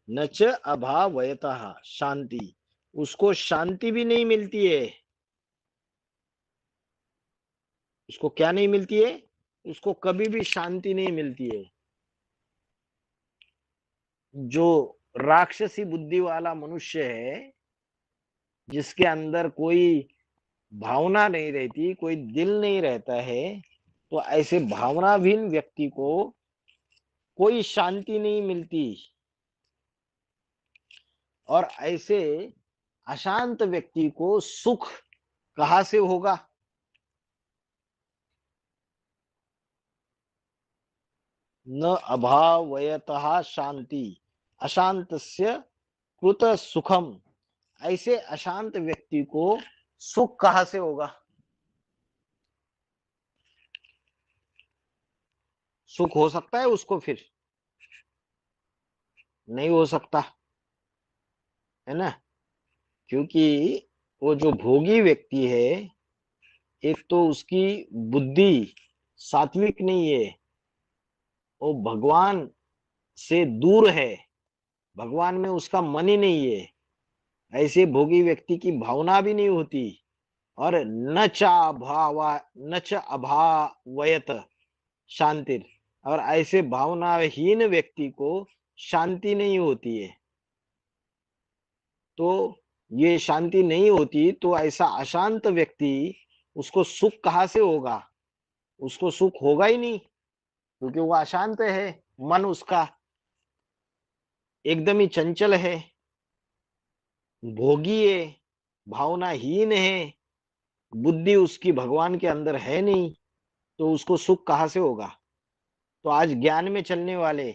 न च अभावयतः शांति, उसको शांति भी नहीं मिलती है। उसको क्या नहीं मिलती है? उसको कभी भी शांति नहीं मिलती है। जो राक्षसी बुद्धि वाला मनुष्य है, जिसके अंदर कोई भावना नहीं रहती, कोई दिल नहीं रहता है, तो ऐसे भावनाहीन व्यक्ति को कोई शांति नहीं मिलती। और ऐसे अशांत व्यक्ति को सुख कहां से होगा? न अभावयतः शांति अशांतस्य कृत सुखम। ऐसे अशांत व्यक्ति को सुख कहां से होगा? सुख हो सकता है उसको? फिर नहीं हो सकता है ना। क्योंकि वो जो भोगी व्यक्ति है, एक तो उसकी बुद्धि सात्विक नहीं है, वो भगवान से दूर है, भगवान में उसका मन ही नहीं है। ऐसे भोगी व्यक्ति की भावना भी नहीं होती, और न च अभावयत शांति, और ऐसे भावनाहीन व्यक्ति को शांति नहीं होती है। तो ये शांति नहीं होती, तो ऐसा अशांत व्यक्ति, उसको सुख कहां से होगा? उसको सुख होगा ही नहीं, क्योंकि वो अशांत है। मन उसका एकदम ही चंचल है, भोगी है, भावनाहीन है, बुद्धि उसकी भगवान के अंदर है नहीं, तो उसको सुख कहां से होगा? तो आज ज्ञान में चलने वाले,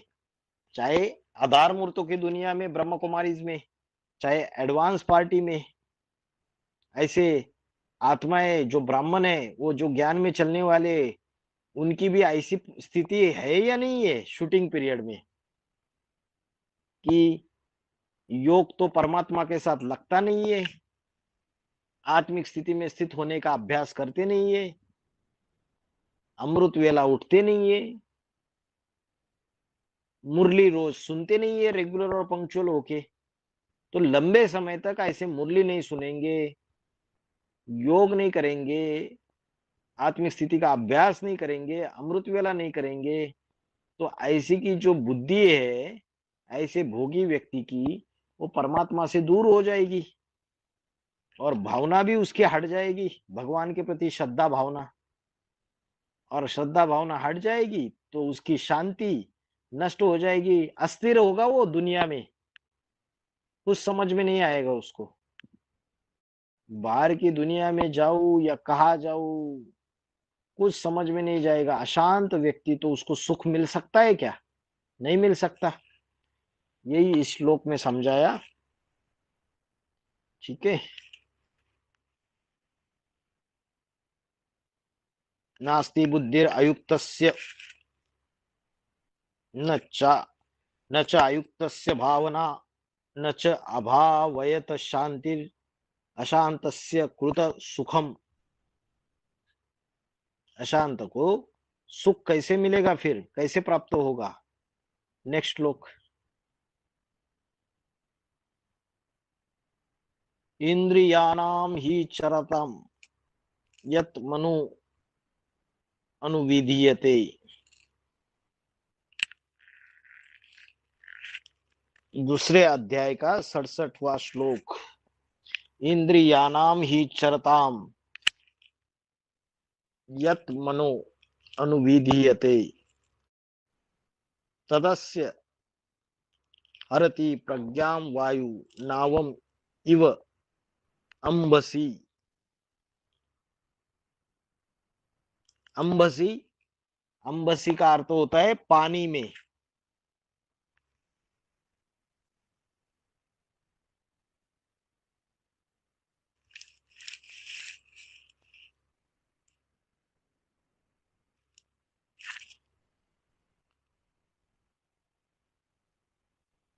चाहे आधार मूर्तों की दुनिया में, ब्रह्म कुमारीज में, चाहे एडवांस पार्टी में, ऐसे आत्माएं जो ब्राह्मण है, वो जो ज्ञान में चलने वाले, उनकी भी ऐसी स्थिति है या नहीं है शूटिंग पीरियड में, कि योग तो परमात्मा के साथ लगता नहीं है, आत्मिक स्थिति में स्थित होने का अभ्यास करते नहीं है, अमृत वेला उठते नहीं है, मुरली रोज सुनते नहीं है रेगुलर और पंक्चुअल होके, तो लंबे समय तक ऐसे मुरली नहीं सुनेंगे, योग नहीं करेंगे, आत्मिक स्थिति का अभ्यास नहीं करेंगे, अमृत वेला नहीं करेंगे, तो ऐसी की जो बुद्धि है, ऐसे भोगी व्यक्ति की, वो परमात्मा से दूर हो जाएगी, और भावना भी उसकी हट जाएगी, भगवान के प्रति श्रद्धा भावना, और श्रद्धा भावना हट जाएगी तो उसकी शांति नष्ट हो जाएगी, अस्थिर होगा वो दुनिया में, कुछ समझ में नहीं आएगा उसको। बाहर की दुनिया में जाऊं या कहा जाऊं, कुछ समझ में नहीं जाएगा। अशांत व्यक्ति तो उसको सुख मिल सकता है क्या? नहीं मिल सकता। यही इस श्लोक में समझाया। ठीक है। नास्ति बुद्धिर अयुक्तस्य न च अयुक्तस्य भावना न च अभावयत शांतिर अशांतस्य कृत सुखम। अशांत को सुख कैसे मिलेगा, फिर कैसे प्राप्त होगा? नेक्स्ट श्लोक। इंद्रियाणाम ही चरतम यत मनु अनुविधीयते। दूसरे अध्याय का 67वां श्लोक। इंद्रियाणाम ही चरताम यत मनो अनुविधीयते तदस्य हरति प्रज्ञां वायु नावम इव अंबसी। अंबसी, अंबसी का अर्थ होता है पानी में।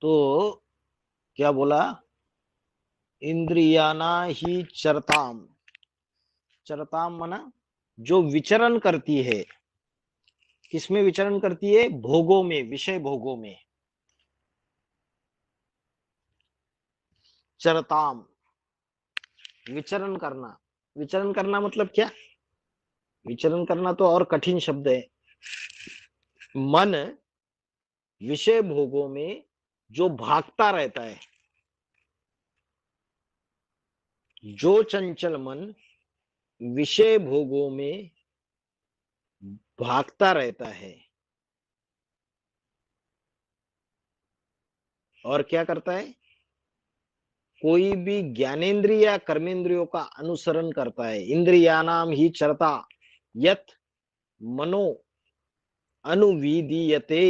तो क्या बोला? इंद्रियाना ही चरताम, चरताम मना जो विचरण करती है। किसमें विचरण करती है? भोगों में, विषय भोगों में। चरताम, विचरण करना। विचरण करना मतलब क्या? विचरण करना तो और कठिन शब्द है। मन विषय भोगों में जो भागता रहता है, जो चंचल मन विषय भोगों में भागता रहता है और क्या करता है? कोई भी ज्ञानेन्द्रिय या कर्मेंद्रियों का अनुसरण करता है। इंद्रियानाम ही चरता यत मनो अनुविधीयते।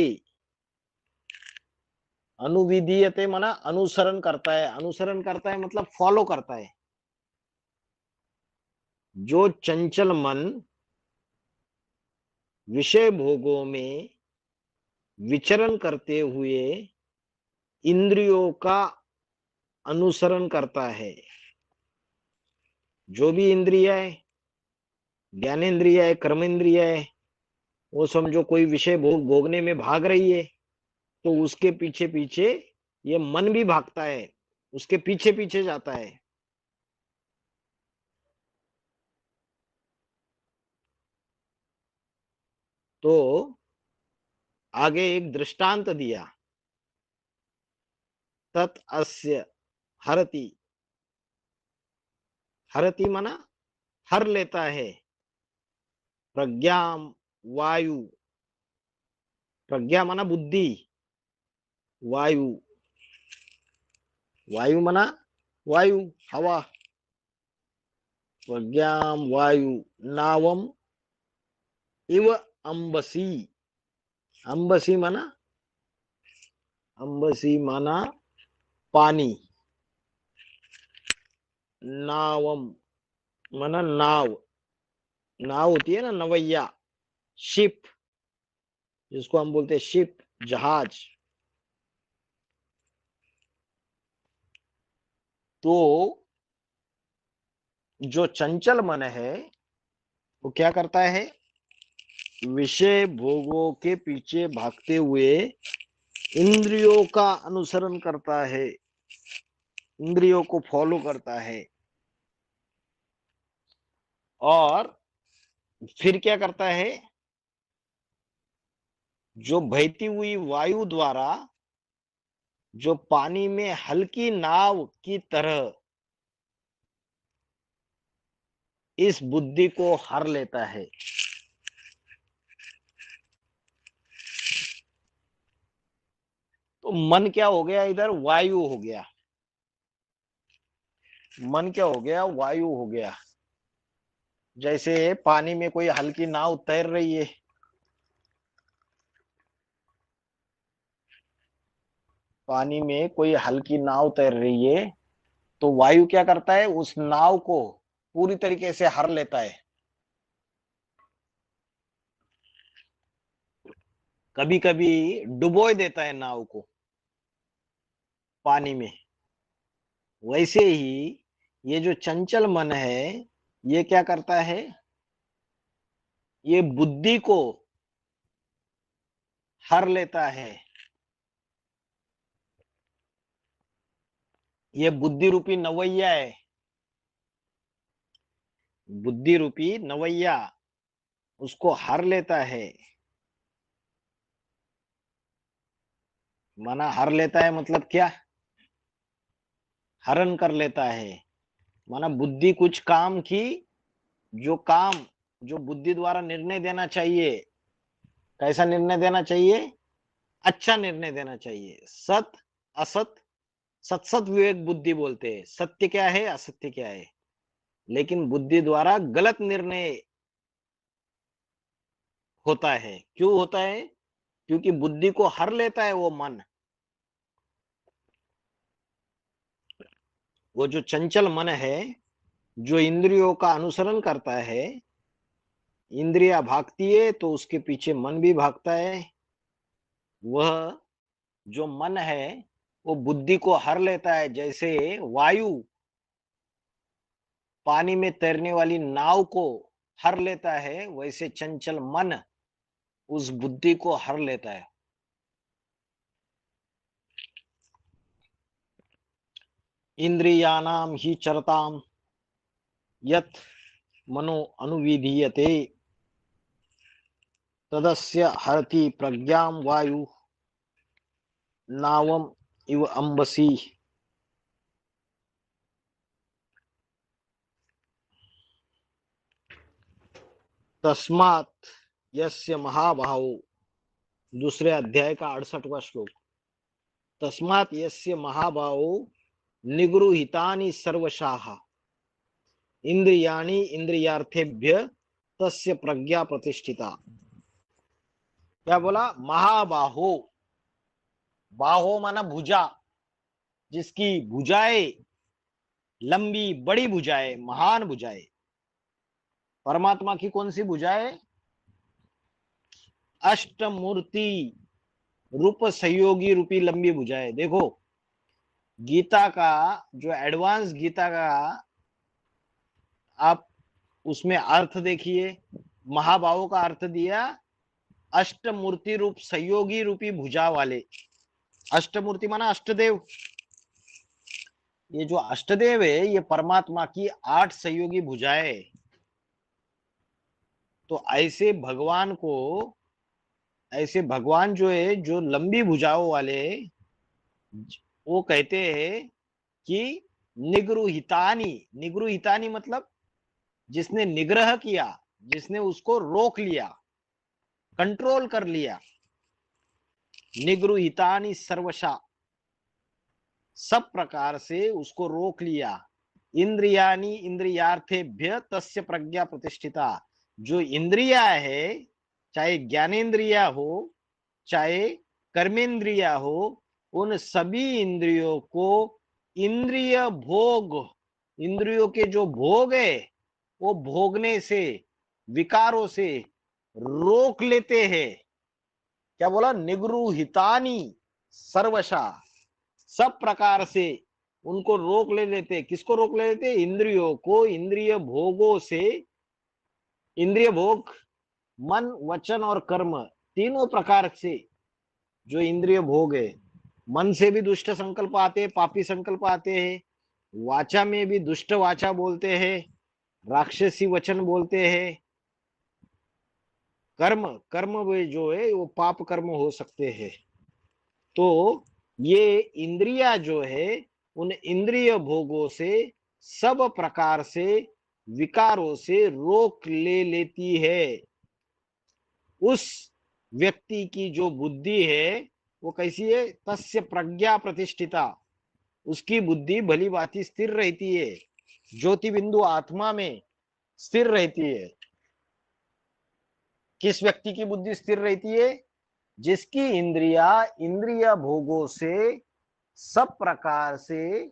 अनुविधीयते माना अनुसरण करता है। अनुसरण करता है मतलब फॉलो करता है। जो चंचल मन विषय भोगों में विचरण करते हुए इंद्रियों का अनुसरण करता है। जो भी इंद्रिय है, ज्ञानेन्द्रिय है, कर्मेंद्रिय है, वो समझो कोई विषय भोगने में भाग रही है, तो उसके पीछे पीछे ये मन भी भागता है, उसके पीछे पीछे जाता है। तो आगे एक दृष्टांत दिया, तत् अस्य हरति। हरति माना हर लेता है। प्रज्ञाम वायु, प्रज्ञा माना बुद्धि, वायु, वायु माना वायु, हवा। प्रज्ञाम वायु नावम इव अंबसी। अंबसी माना, अंबसी माना पानी। नावम माना नाव। नाव होती है ना, नवैया, शिप, जिसको हम बोलते हैं शिप, जहाज। तो जो चंचल मन है वो क्या करता है? विषय भोगों के पीछे भागते हुए इंद्रियों का अनुसरण करता है, इंद्रियों को फॉलो करता है। और फिर क्या करता है? जो बहती हुई वायु द्वारा जो पानी में हल्की नाव की तरह इस बुद्धि को हर लेता है। तो मन क्या हो गया? इधर वायु हो गया। मन क्या हो गया? वायु हो गया। जैसे पानी में कोई हल्की नाव तैर रही है, पानी में कोई हल्की नाव तैर रही है, तो वायु क्या करता है? उस नाव को पूरी तरीके से हर लेता है। कभी कभी डुबोए देता है नाव को पानी में। वैसे ही ये जो चंचल मन है, ये क्या करता है? ये बुद्धि को हर लेता है। ये बुद्धि रूपी नवैया है, बुद्धि रूपी नवैया उसको हर लेता है। माना हर लेता है मतलब क्या, हरण कर लेता है। माना बुद्धि कुछ काम की, जो काम जो बुद्धि द्वारा निर्णय देना चाहिए, कैसा निर्णय देना चाहिए, अच्छा निर्णय देना चाहिए। सत असत, सत्सत विवेक बुद्धि बोलते हैं, सत्य क्या है असत्य क्या है। लेकिन बुद्धि द्वारा गलत निर्णय होता है। क्यों होता है, क्योंकि बुद्धि को हर लेता है वो मन। वो जो चंचल मन है, जो इंद्रियों का अनुसरण करता है, इंद्रिया भागती है तो उसके पीछे मन भी भागता है। वह जो मन है वो बुद्धि को हर लेता है। जैसे वायु पानी में तैरने वाली नाव को हर लेता है, वैसे चंचल मन उस बुद्धि को हर लेता है। इंद्रियाणाम ही चरताम यत् मनो अनुविधीयते तदस्य हरति प्रज्ञाम वायु नावम इव अंबसी। तस्मात् यस्य महाबाहो, दूसरे अध्याय का 68वां श्लोक। तस्मात् यस्य महाबाहो निगृहीतानि सर्वशाः इंद्रियाणि इंद्रियार्थेभ्य तस्य प्रज्ञा प्रतिष्ठिता। क्या बोला, महाबाहो, बाहो माना भुजा, जिसकी भुजाएं लंबी बड़ी भुजाएं, महान भुजाएं। परमात्मा की कौन सी भुजाएं, अष्टमूर्ति रूप सहयोगी रूपी लंबी भुजाएं। देखो गीता का जो एडवांस गीता का आप उसमें अर्थ देखिए, महाबाहो का अर्थ दिया अष्टमूर्ति रूप सहयोगी रूपी भुजा वाले। अष्टमूर्ति माना अष्टदेव। ये जो अष्टदेव है ये परमात्मा की 8 सहयोगी भुजाएं। तो ऐसे भगवान को, ऐसे भगवान जो है जो लंबी भुजाओं वाले, वो कहते हैं कि निगृहीतानि। निगृहीतानि मतलब जिसने निग्रह किया, जिसने उसको रोक लिया, कंट्रोल कर लिया। निगृहीतानि सर्वशा, सब प्रकार से उसको रोक लिया। इंद्रियाणि इंद्रियार्थेभ्य तस्य प्रज्ञा प्रतिष्ठिता। जो इंद्रिया है, चाहे ज्ञानेन्द्रिया हो चाहे कर्मेंद्रिया हो, उन सभी इंद्रियों को इंद्रिय भोग, इंद्रियों के जो भोग है वो भोगने से, विकारों से रोक लेते हैं। क्या बोला, निगृहीतानि सर्वशा, सब प्रकार से उनको रोक ले लेते। किसको रोक ले लेते, इंद्रियों को, इंद्रिय भोगों से। इंद्रिय भोग मन वचन और कर्म, तीनों प्रकार से जो इंद्रिय भोग है। मन से भी दुष्ट संकल्प आते हैं, पापी संकल्प आते हैं। वाचा में भी दुष्ट वाचा बोलते हैं, राक्षसी वचन बोलते हैं। कर्म, कर्म वे जो है वो पाप कर्म हो सकते हैं। तो ये इंद्रिया जो है उन इंद्रिय भोगों से, सब प्रकार से विकारों से रोक ले लेती है। उस व्यक्ति की जो बुद्धि है वो कैसी है, तस्य प्रज्ञा प्रतिष्ठिता, उसकी बुद्धि भली भांति स्थिर रहती है, ज्योति बिंदु आत्मा में स्थिर रहती है। किस व्यक्ति की बुद्धि स्थिर रहती है, जिसकी इंद्रिया इंद्रिय भोगों से सब प्रकार से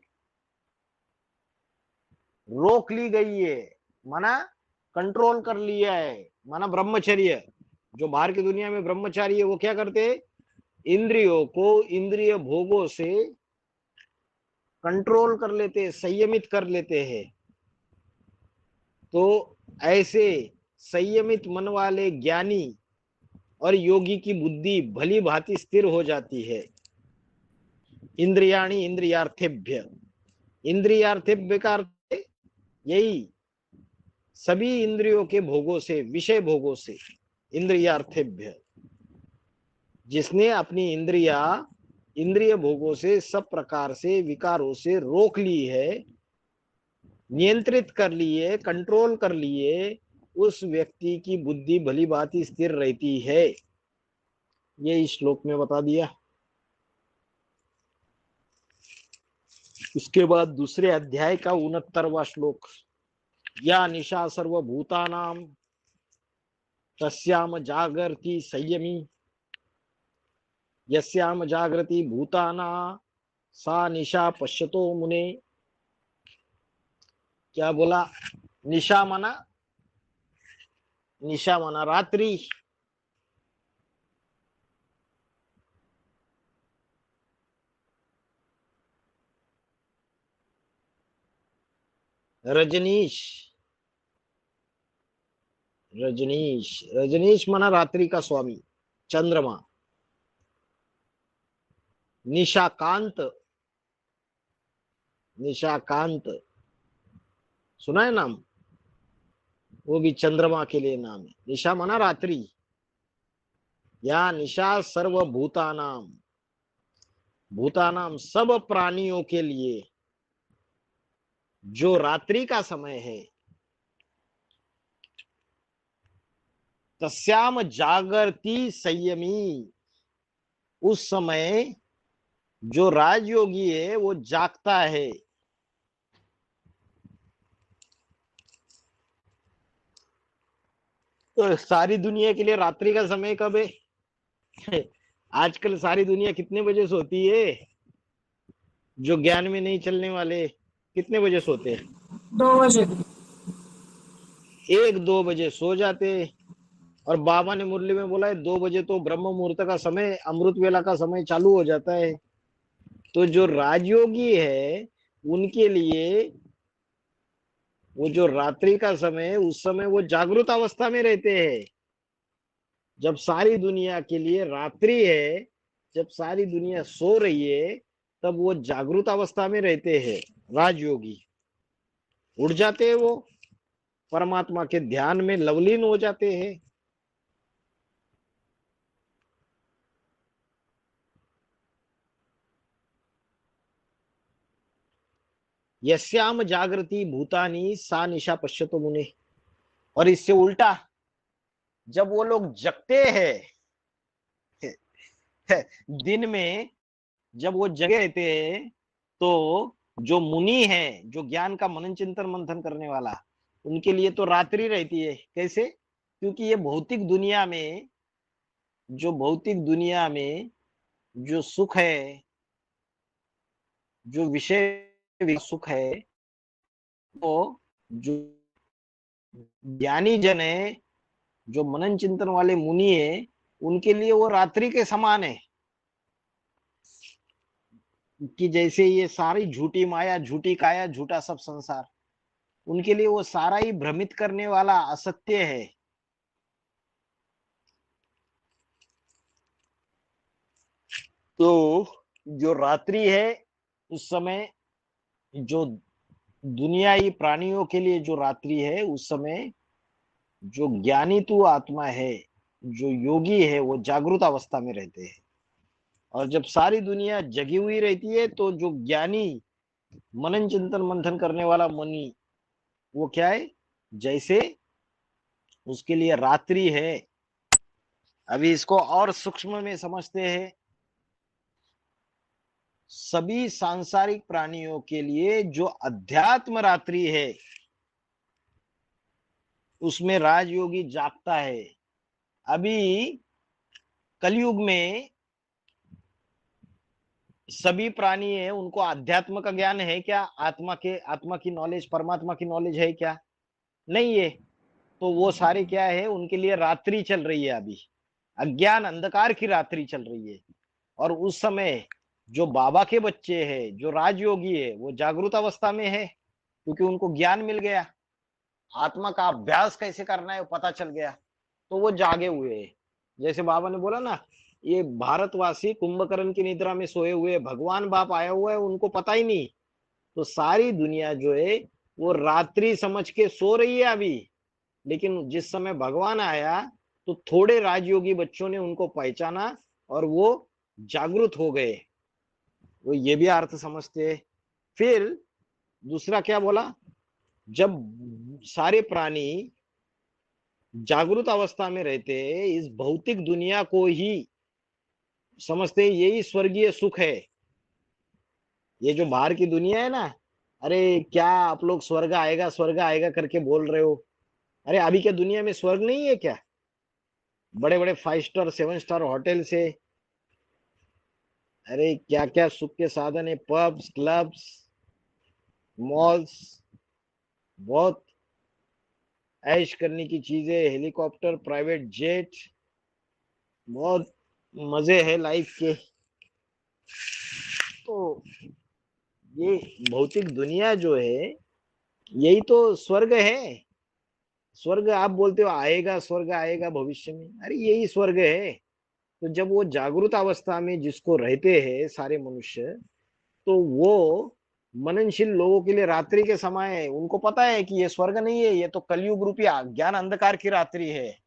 रोक ली गई है, माना कंट्रोल कर लिया है। माना ब्रह्मचर्य, जो बाहर की दुनिया में ब्रह्मचारी है वो क्या करते हैं, इंद्रियों को इंद्रिय भोगों से कंट्रोल कर लेते हैं, संयमित कर लेते हैं। तो ऐसे संयमित मन वाले ज्ञानी और योगी की बुद्धि भली भांति स्थिर हो जाती है। इंद्रियाणि इंद्रियार्थेभ्य, इंद्रियार्थेभ्य का अर्थ है यही सभी इंद्रियों के भोगों से, विषय भोगों से। इंद्रियार्थेभ्य, जिसने अपनी इंद्रिय भोगों से सब प्रकार से विकारों से रोक ली है, नियंत्रित कर लिए, कंट्रोल कर लिए, उस व्यक्ति की बुद्धि भली भांति स्थिर रहती है। ये इस श्लोक में बता दिया। उसके बाद दूसरे अध्याय का 69वां श्लोक, या निशा सर्वभूतानां तस्याम जागर्ति संयमी, यस्याम जागृति भूताना सा निशा पश्यतो मुने। क्या बोला? निशा माना रात्रि। रजनीश माना रात्रि का स्वामी, चंद्रमा। निशाकांत सुना है नाम? वो भी चंद्रमा के लिए नाम है। निशा माना रात्रि। या निशा सर्वभूतानाम, भूतानाम सब प्राणियों के लिए जो रात्रि का समय है, तस्याम जागर्ति संयमी, उस समय जो राजयोगी है वो जागता है। तो सारी दुनिया के लिए रात्रि का समय कब है? आजकल सारी दुनिया कितने बजे सोती है? जो ज्ञान में नहीं चलने वाले कितने बजे सोते हैं? 2 बजे। 1-2 बजे सो जाते। और बाबा ने मुरली में बोला है 2 बजे तो ब्रह्म मुहूर्त का समय, अमृत वेला का समय चालू हो जाता है। तो जो राजयोगी है उनके लिए वो जो रात्रि का समय, उस समय वो जागृत अवस्था में रहते हैं। जब सारी दुनिया के लिए रात्रि है, जब सारी दुनिया सो रही है, तब वो जागृत अवस्था में रहते हैं। राजयोगी उठ जाते हैं, वो परमात्मा के ध्यान में लवलीन हो जाते हैं। यस्याम जागृति भूतानी सा निशा पश्यतो मुने। और इससे उल्टा, जब वो लोग जगते हैं दिन में, जब वो जगे रहते हैं, तो जो मुनि है, जो ज्ञान का मनन चिंतन मंथन करने वाला, उनके लिए तो रात्रि रहती है। कैसे? क्योंकि ये भौतिक दुनिया में जो सुख है, जो विषय सुख है, वो जो ज्ञानी जन है, जो मनन चिंतन वाले मुनि है, उनके लिए वो रात्रि के समान है। कि जैसे ये सारी झूठी माया, झूठी काया, झूठा सब संसार, उनके लिए वो सारा ही भ्रमित करने वाला असत्य है। तो जो रात्रि है, उस समय जो दुनियाई प्राणियों के लिए जो रात्रि है, उस समय जो ज्ञानी तू आत्मा है, जो योगी है, वो जागृत अवस्था में रहते हैं। और जब सारी दुनिया जगी हुई रहती है, तो जो ज्ञानी मनन चिंतन मंथन करने वाला मुनि, वो क्या है? जैसे उसके लिए रात्रि है। अभी इसको और सूक्ष्म में समझते हैं। सभी सांसारिक प्राणियों के लिए जो अध्यात्म रात्रि है, उसमें राजयोगी जागता है। अभी कलयुग में सभी प्राणी है, उनको अध्यात्म का ज्ञान है क्या? आत्मा की नॉलेज, परमात्मा की नॉलेज है क्या? नहीं है। तो वो सारे क्या है? उनके लिए रात्रि चल रही है। अभी अज्ञान अंधकार की रात्रि चल रही है। और उस समय जो बाबा के बच्चे हैं, जो राजयोगी है, वो जागृत अवस्था में है, क्योंकि उनको ज्ञान मिल गया। आत्मा का अभ्यास कैसे करना है वो पता चल गया, तो वो जागे हुए हैं। जैसे बाबा ने बोला ना, ये भारतवासी कुंभकर्ण की निद्रा में सोए हुए, भगवान बाप आया हुआ है उनको पता ही नहीं। तो सारी दुनिया जो है वो रात्रि समझ के सो रही है अभी, लेकिन जिस समय भगवान आया तो थोड़े राजयोगी बच्चों ने उनको पहचाना और वो जागृत हो गए। वो ये भी अर्थ समझते। फिर दूसरा क्या बोला, जब सारे प्राणी जागृत अवस्था में रहते हैं, इस भौतिक दुनिया को ही समझते हैं यही स्वर्गीय सुख है। ये जो बाहर की दुनिया है ना, अरे क्या आप लोग स्वर्ग आएगा करके बोल रहे हो, अरे अभी क्या दुनिया में स्वर्ग नहीं है क्या? बड़े बड़े 5 स्टार 7 स्टार होटल से, अरे क्या क्या सुख के साधन है, पब्स क्लब्स मॉल्स, बहुत ऐश करने की चीजें, हेलीकॉप्टर प्राइवेट जेट, बहुत मजे है लाइफ के। तो ये भौतिक दुनिया जो है यही तो स्वर्ग है। स्वर्ग आप बोलते हो आएगा, स्वर्ग आएगा भविष्य में, अरे यही स्वर्ग है। तो जब वो जागृत अवस्था में जिसको रहते हैं सारे मनुष्य, तो वो मननशील लोगों के लिए रात्रि के समय है, उनको पता है कि ये स्वर्ग नहीं है, ये तो कलयुग रूपी ज्ञान अंधकार की रात्रि है।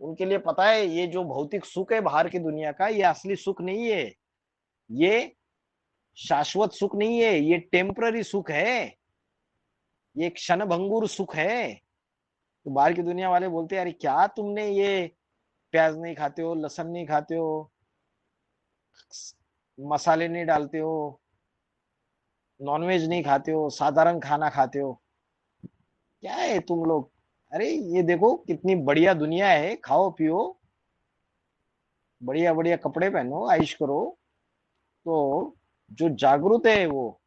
उनके लिए पता है ये जो भौतिक सुख है बाहर की दुनिया का, ये असली सुख नहीं है, ये शाश्वत सुख नहीं है, ये टेम्पररी सुख है, ये क्षणभंगुर सुख है। तो बाहर की दुनिया वाले बोलते हैं अरे क्या तुमने ये प्याज नहीं खाते हो, लहसुन नहीं खाते हो, मसाले नहीं डालते हो, नॉनवेज नहीं खाते हो, साधारण खाना खाते हो, क्या है तुम लोग? अरे ये देखो कितनी बढ़िया दुनिया है, खाओ पियो, बढ़िया बढ़िया कपड़े पहनो, आइश करो। तो जो जागृत है वो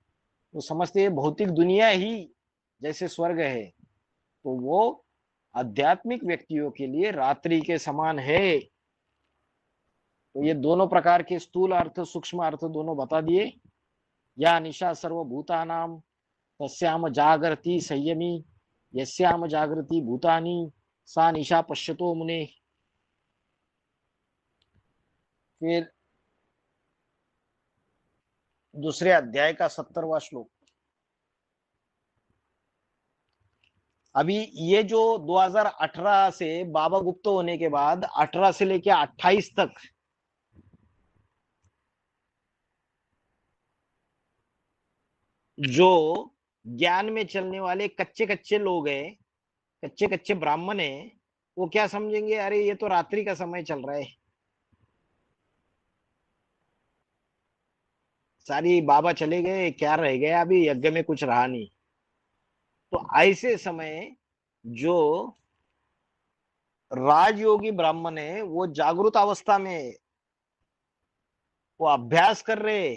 समझते हैं भौतिक दुनिया ही जैसे स्वर्ग है, तो वो आध्यात्मिक व्यक्तियों के लिए रात्रि के समान है। तो ये दोनों प्रकार के स्थूल अर्थ सूक्ष्म अर्थ दोनों बता दिए। या निशा सर्वभूतानां तस्याम जागृति संयमी यस्याम जागृति भूतानि सा निशा पश्यतो मुने। फिर दूसरे अध्याय का 70वां श्लोक। अभी ये जो 2018 से बाबा गुप्त होने के बाद 18 से लेके 28 तक जो ज्ञान में चलने वाले कच्चे कच्चे लोग हैं, कच्चे कच्चे ब्राह्मण हैं, वो क्या समझेंगे, अरे ये तो रात्रि का समय चल रहा है, सारी बाबा चले गए, क्या रह गया, अभी यज्ञ में कुछ रहा नहीं। तो ऐसे समय जो राजयोगी ब्राह्मण है वो जागृत अवस्था में, वो अभ्यास कर रहे,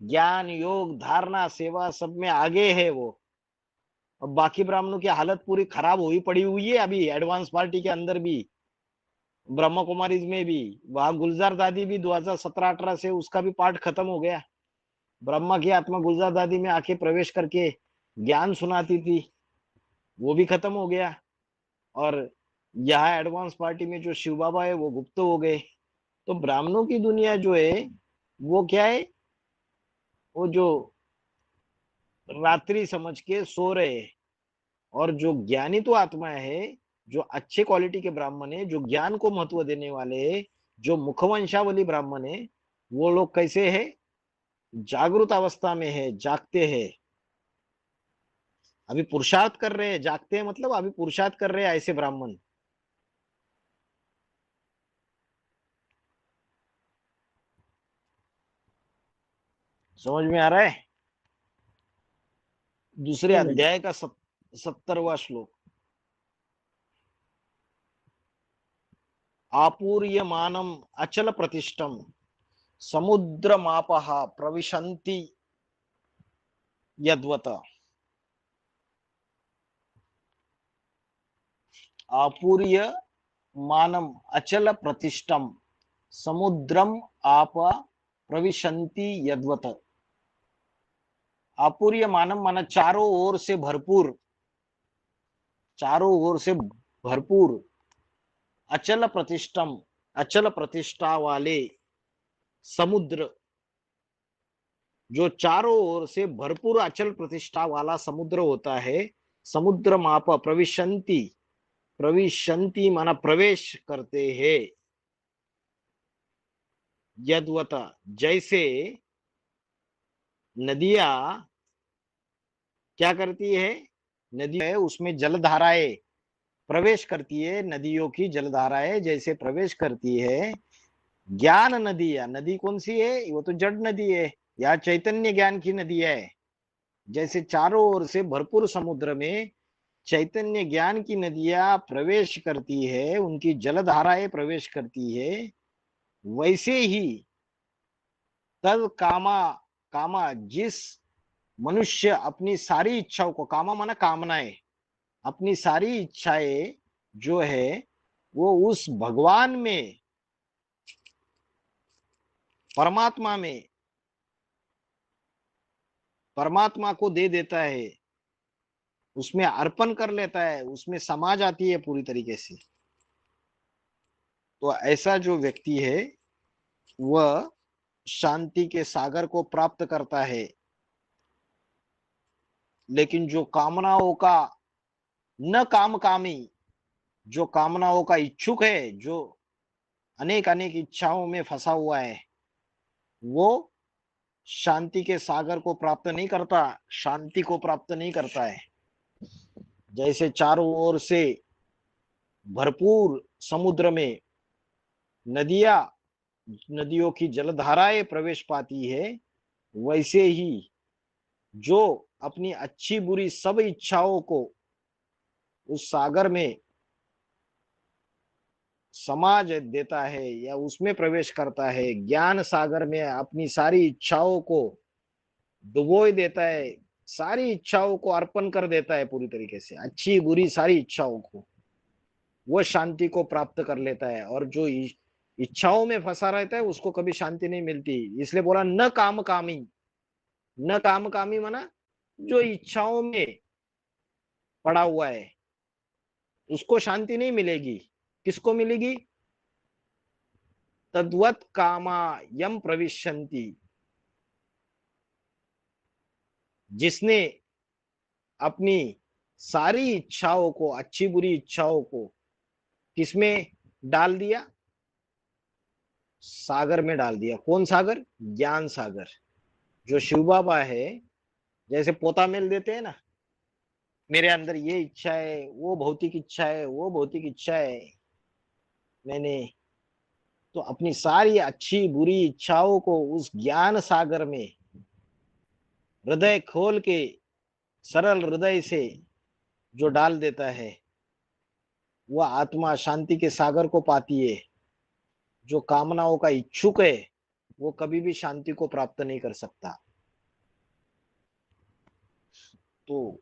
ज्ञान योग धारणा सेवा सब में आगे है वो। और बाकी ब्राह्मणों की हालत पूरी खराब हुई पड़ी हुई है अभी एडवांस पार्टी के अंदर भी, ब्रह्म कुमारीज में भी। वहां गुलजार दादी भी 2017-18 से उसका भी पार्ट खत्म हो गया। ब्रह्मा की आत्मा गुलजार दादी में आके प्रवेश करके ज्ञान सुनाती थी, वो भी खत्म हो गया। और यहाँ एडवांस पार्टी में जो शिव बाबा है वो गुप्त हो गए। तो ब्राह्मणों की दुनिया जो है वो क्या है, वो जो रात्रि समझ के सो रहे, और जो ज्ञानी तो आत्मा है, जो अच्छे क्वालिटी के ब्राह्मण है, जो ज्ञान को महत्व देने वाले है, जो मुखवंशावली ब्राह्मण है, वो लोग कैसे है, जागृत अवस्था में है, जागते हैं, अभी पुरुषार्थ कर रहे हैं। जागते हैं मतलब अभी पुरुषार्थ कर रहे हैं ऐसे ब्राह्मण। समझ में आ रहा है? दूसरे अध्याय का 70वां श्लोक। आपूर्यमानम अचल प्रतिष्ठम समुद्रमापः प्रविशन्ति यद्वत। आपूर्यमानम अचल प्रतिष्ठम समुद्रम आप प्रविशन्ति यद्वत। आपूर्यमानम माना चारों ओर से भरपूर, चारों ओर से भरपूर अचल प्रतिष्ठा वाले समुद्र, जो चारों ओर से भरपूर अचल प्रतिष्ठा वाला समुद्र होता है, समुद्र माप प्रविशंति, प्रविशंति माना प्रवेश करते हैं, यद्वत जैसे नदियां क्या करती है, नदी है उसमें जलधाराएं प्रवेश करती है, नदियों की जलधाराएं जैसे प्रवेश करती है। ज्ञान नदी, या नदी कौन सी है, वो तो जड़ नदी है, या चैतन्य ज्ञान की नदी है। जैसे चारों ओर से भरपूर समुद्र में चैतन्य ज्ञान की नदियां प्रवेश करती है, उनकी जलधाराएं प्रवेश करती है, वैसे ही तद कामा, कामा जिस मनुष्य अपनी सारी इच्छाओं को, कामा माना कामनाएं, अपनी सारी इच्छाएं जो है वो उस भगवान में, परमात्मा में, परमात्मा को दे देता है, उसमें अर्पण कर लेता है, उसमें समा जाती है पूरी तरीके से। तो ऐसा जो व्यक्ति है वह शांति के सागर को प्राप्त करता है। लेकिन जो कामनाओं का न कामकामी, जो कामनाओं का इच्छुक है, जो अनेक अनेक इच्छाओं में फंसा हुआ है, वो शांति के सागर को प्राप्त नहीं करता, शांति को प्राप्त नहीं करता है। जैसे चारों ओर से भरपूर समुद्र में नदियां, नदियों की जलधाराएं प्रवेश पाती है, वैसे ही जो अपनी अच्छी बुरी सब इच्छाओं को उस सागर में समाज देता है या उसमें प्रवेश करता है, ज्ञान सागर में अपनी सारी इच्छाओं को डुबोए देता है, सारी इच्छाओं को अर्पण कर देता है पूरी तरीके से, अच्छी बुरी सारी इच्छाओं को, वो शांति को प्राप्त कर लेता है। और जो इच्छाओं में फंसा रहता है उसको कभी शांति नहीं मिलती। इसलिए बोला न काम कामी, न काम कामी माना जो इच्छाओं में पड़ा हुआ है उसको शांति नहीं मिलेगी। किसको मिलेगी, तद्वत कामा यम प्रविशन्ति, जिसने अपनी सारी इच्छाओं को, अच्छी बुरी इच्छाओं को किसमें डाल दिया, सागर में डाल दिया। कौन सागर, ज्ञान सागर। जो शिव बाबा है जैसे पोता मेल देते हैं ना, मेरे अंदर ये इच्छा है, वो भौतिक इच्छा है, वो भौतिक इच्छा है, मैंने तो अपनी सारी अच्छी बुरी इच्छाओं को उस ज्ञान सागर में हृदय खोल के सरल हृदय से जो डाल देता है, वह आत्मा शांति के सागर को पाती है। जो कामनाओं का इच्छुक है वो कभी भी शांति को प्राप्त नहीं कर सकता। तो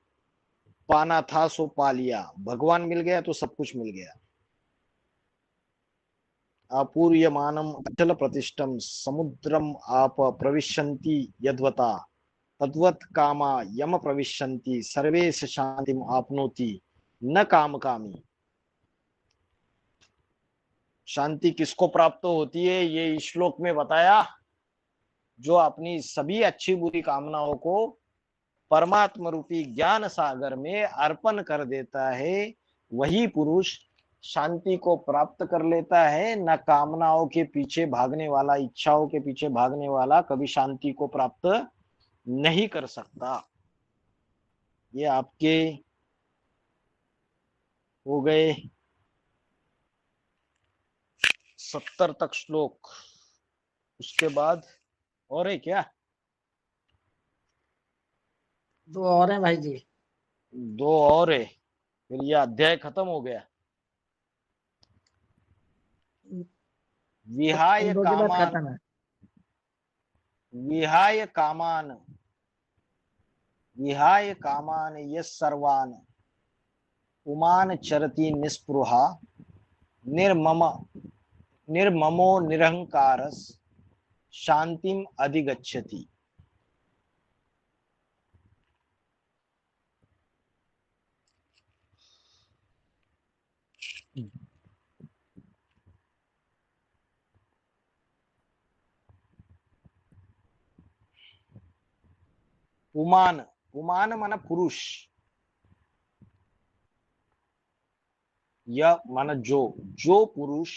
पाना था सो पा लिया, भगवान मिल गया तो सब कुछ मिल गया। अपूर्यमानम अचल प्रतिष्ठम समुद्रम आप प्रविशन्ति यद्वता, तद्वत कामा यम प्रविशन्ति सर्वेश शांतिम आपनोति न काम कामी। शांति किसको प्राप्त होती है ये इस श्लोक में बताया, जो अपनी सभी अच्छी बुरी कामनाओं को परमात्मा रूपी ज्ञान सागर में अर्पण कर देता है, वही पुरुष शांति को प्राप्त कर लेता है। न कामनाओं के पीछे भागने वाला, इच्छाओं के पीछे भागने वाला कभी शांति को प्राप्त नहीं कर सकता। ये आपके हो गए 70 तक श्लोक। उसके बाद और है क्या, 2 और हैं भाई जी। 2 और है, फिर ये अध्याय खत्म हो गया। विहाय 2 के बाद कामान, खत्म है। विहाय कामान, विहाय कामान यस सर्वान पुमान चरति निस्पृहा निर्मम, निर्ममो निरहंकारस शांतिम अधिगच्छति। पुमान, पुमान माना पुरुष, या माना जो, जो पुरुष,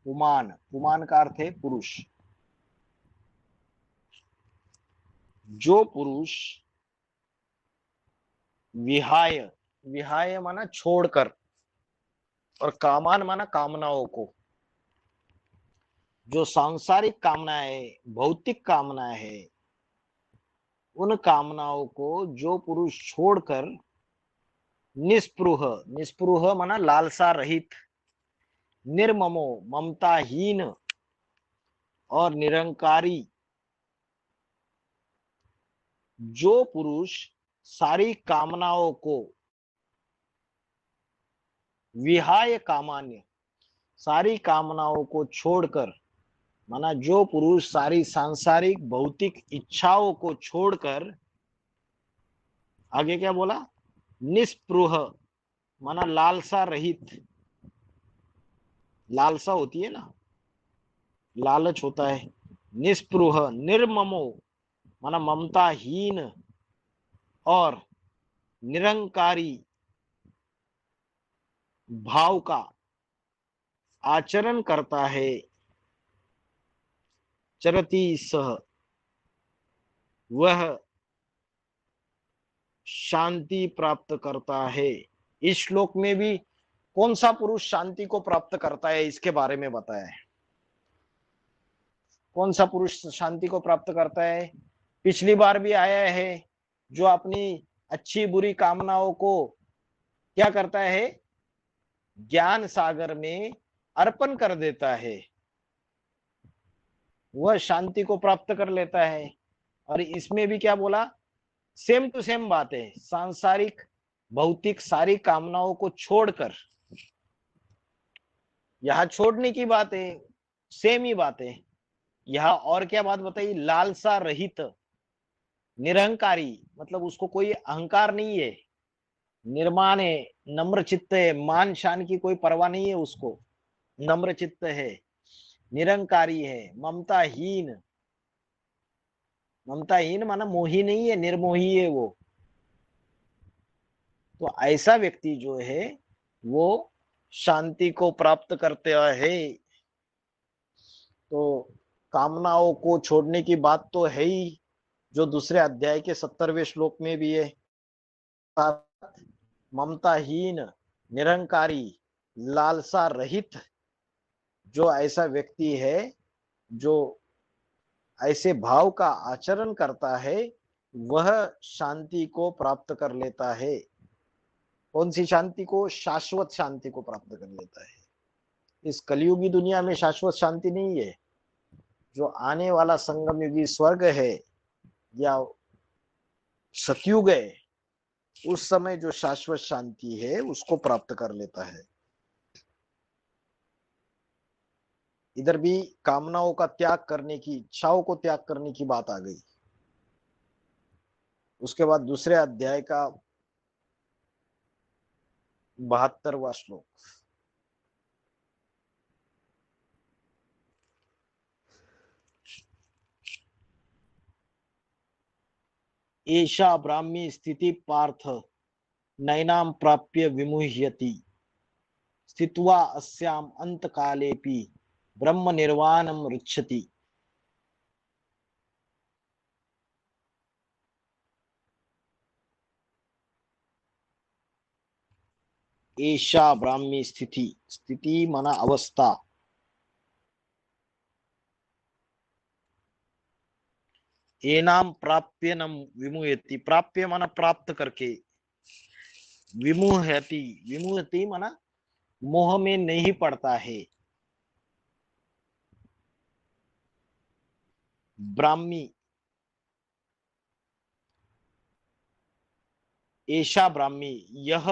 पुमान, पुमान का अर्थ है पुरुष, जो पुरुष विहाय, विहाय माना छोड़कर, और कामान माना कामनाओं को, जो सांसारिक कामनाएं, भौतिक कामनाएं है, उन कामनाओं को जो पुरुष छोड़कर निस्पृह, निस्पृह माना लालसा रहित, निर्ममो ममताहीन और निरंकारी, जो पुरुष सारी कामनाओं को विहाय कामान्य, सारी कामनाओं को छोड़कर, माना जो पुरुष सारी सांसारिक भौतिक इच्छाओं को छोड़कर, आगे क्या बोला, निस्पृह माना लालसा रहित, लालसा होती है ना, लालच होता है, निस्पृह, निर्ममो माना ममताहीन और निरंकारी भाव का आचरण करता है, चरति सह, वह शांति प्राप्त करता है। इस श्लोक में भी कौन सा पुरुष शांति को प्राप्त करता है इसके बारे में बताया है। कौन सा पुरुष शांति को प्राप्त करता है, पिछली बार भी आया है, जो अपनी अच्छी बुरी कामनाओं को क्या करता है, ज्ञान सागर में अर्पण कर देता है, वह शांति को प्राप्त कर लेता है। और इसमें भी क्या बोला, सेम टू सेम बात है, सांसारिक भौतिक सारी कामनाओं को छोड़कर, यहां छोड़ने की बात है, सेम ही बात है। यहां और क्या बात बताई, लालसा रहित, निरहंकारी, मतलब उसको कोई अहंकार नहीं है, निर्माण है, नम्र चित्त है, मान शान की कोई परवाह नहीं है उसको, नम्र चित्त है, निरंकारी है, ममताहीन, ममताहीन माना मोही नहीं है, निर्मोही है वो। तो ऐसा व्यक्ति जो है वो शांति को प्राप्त करते है। तो कामनाओं को छोड़ने की बात तो है ही, जो दूसरे अध्याय के 70वें श्लोक में भी है, ममताहीन, निरंकारी, लालसा रहित जो ऐसा व्यक्ति है, जो ऐसे भाव का आचरण करता है, वह शांति को प्राप्त कर लेता है। कौन सी शांति को, शाश्वत शांति को प्राप्त कर लेता है। इस कलयुगी दुनिया में शाश्वत शांति नहीं है, जो आने वाला संगम युगी स्वर्ग है या सतयुग है, उस समय जो शाश्वत शांति है उसको प्राप्त कर लेता है। इधर भी कामनाओं का त्याग करने की, इच्छाओं को त्याग करने की बात आ गई। उसके बाद दूसरे अध्याय का 72वां श्लोक, एषा ब्राह्मी स्थिति पार्थ नैनां प्राप्य विमुह्यति, स्थित्वा अस्याम अंतकालेपि ब्रह्म निर्वाणम ऋच्छति। एषा ब्राह्मी स्थिति, स्थिति माना अवस्था, एनाम प्राप्य नम विमुह्यति, प्राप्य माना प्राप्त करके, विमुह्यति, विमुह्यति माना मोह में नहीं पड़ता है। ब्राह्मी, ऐशा ब्राह्मी, यह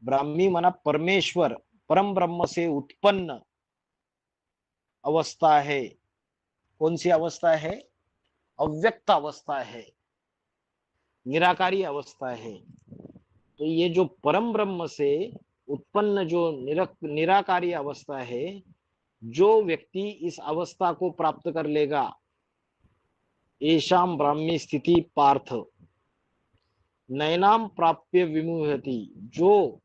ब्राह्मी माना परमेश्वर, परम ब्रह्म से उत्पन्न अवस्था है। कौन सी अवस्था है, अव्यक्त अवस्था है, निराकारी अवस्था है। तो ये जो परम ब्रह्म से उत्पन्न जो निराकारी अवस्था है, जो व्यक्ति इस अवस्था को प्राप्त कर लेगा, येषां ब्राह्मी स्थिति पार्थ नैनाम प्राप्य विमुह्यति, जो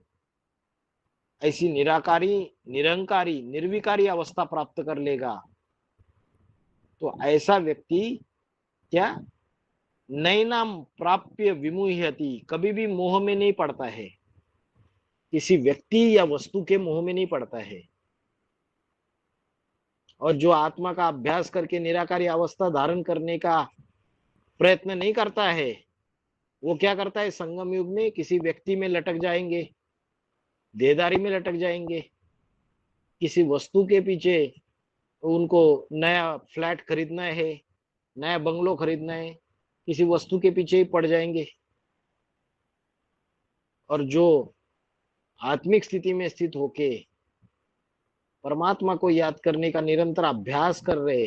ऐसी निराकारी, निरंकारी, निर्विकारी अवस्था प्राप्त कर लेगा तो ऐसा व्यक्ति क्या नैनाम प्राप्य विमुह्यति, कभी भी मोह में नहीं पड़ता है, किसी व्यक्ति या वस्तु के मोह में नहीं पड़ता है। और जो आत्मा का अभ्यास करके निराकारी अवस्था धारण करने का प्रयत्न नहीं करता है, वो क्या करता है, संगम युग में किसी व्यक्ति में लटक जाएंगे, देहदारी में लटक जाएंगे, किसी वस्तु के पीछे उनको नया फ्लैट खरीदना है, नया बंगलो खरीदना है, किसी वस्तु के पीछे ही पड़ जाएंगे। और जो आत्मिक स्थिति में स्थित होके परमात्मा को याद करने का निरंतर अभ्यास कर रहे,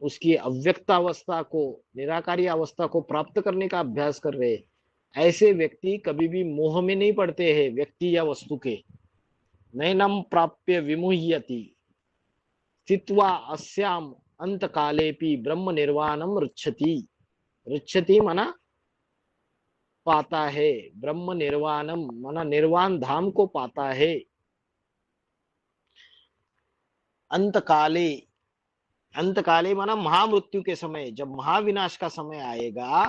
उसकी अव्यक्त अवस्था को, निराकारी अवस्था को प्राप्त करने का अभ्यास कर रहे, ऐसे व्यक्ति कभी भी मोह में नहीं पड़ते हैं व्यक्ति या वस्तु के। नैनम प्राप्य विमुह्यति स्थित्वा अस्याम अंत कालेपि ब्रह्म निर्वाणम ऋच्छति। ऋच्छति माना पाता है, ब्रह्म निर्वाणम माना निर्वाण धाम को पाता है। अंत काले, अंत काले माना महामृत्यु के समय, जब महाविनाश का समय आएगा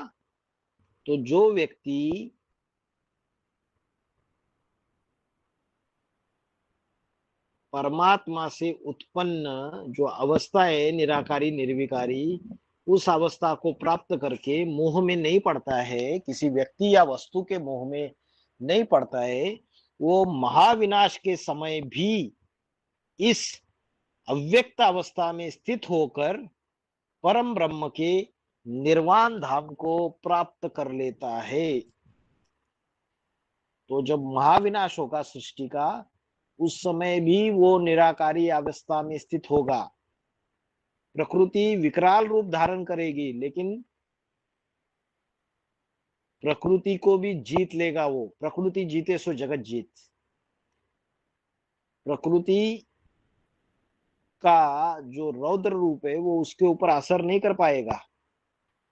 तो जो व्यक्ति परमात्मा से उत्पन्न जो अवस्था है निराकारी निर्विकारी, उस अवस्था को प्राप्त करके मोह में नहीं पड़ता है, किसी व्यक्ति या वस्तु के मोह में नहीं पड़ता है, वो महाविनाश के समय भी इस अव्यक्त अवस्था में स्थित होकर परम ब्रह्म के निर्वाण धाम को प्राप्त कर लेता है। तो जब महाविनाश होगा सृष्टि का, उस समय भी वो निराकारी अवस्था में स्थित होगा। प्रकृति विकराल रूप धारण करेगी, लेकिन प्रकृति को भी जीत लेगा वो। प्रकृति जीते सो जगत जीत। प्रकृति का जो रौद्र रूप है वो उसके ऊपर असर नहीं कर पाएगा,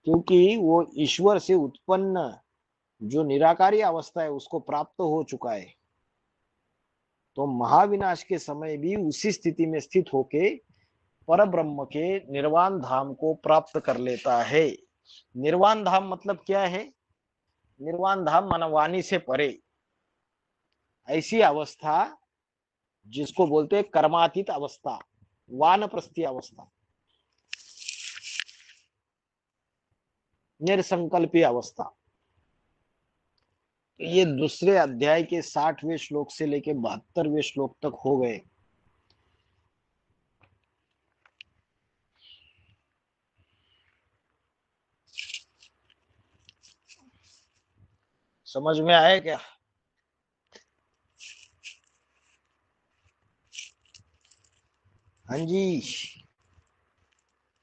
क्योंकि वो ईश्वर से उत्पन्न जो निराकारी अवस्था है उसको प्राप्त हो चुका है। तो महाविनाश के समय भी उसी स्थिति में स्थित होके परब्रह्म के निर्वाण धाम को प्राप्त कर लेता है। निर्वाण धाम मतलब क्या है? निर्वाण धाम माना वाणी से परे, ऐसी अवस्था जिसको बोलते हैं कर्मातीत अवस्था, वानप्रस्थी अवस्था, निरसंकल्पी अवस्था। ये दूसरे अध्याय के 60वें श्लोक से लेके 72वें श्लोक तक हो गए। समझ में आया क्या? हाँ जी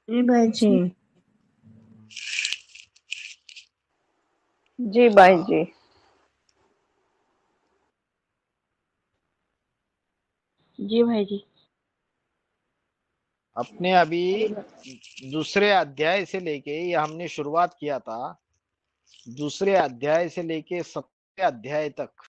जी भाई जी। जी भाई जी। जी भाई जी। अपने अभी दूसरे अध्याय से लेके, ये हमने शुरुआत किया था, दूसरे अध्याय से लेके 7वें अध्याय तक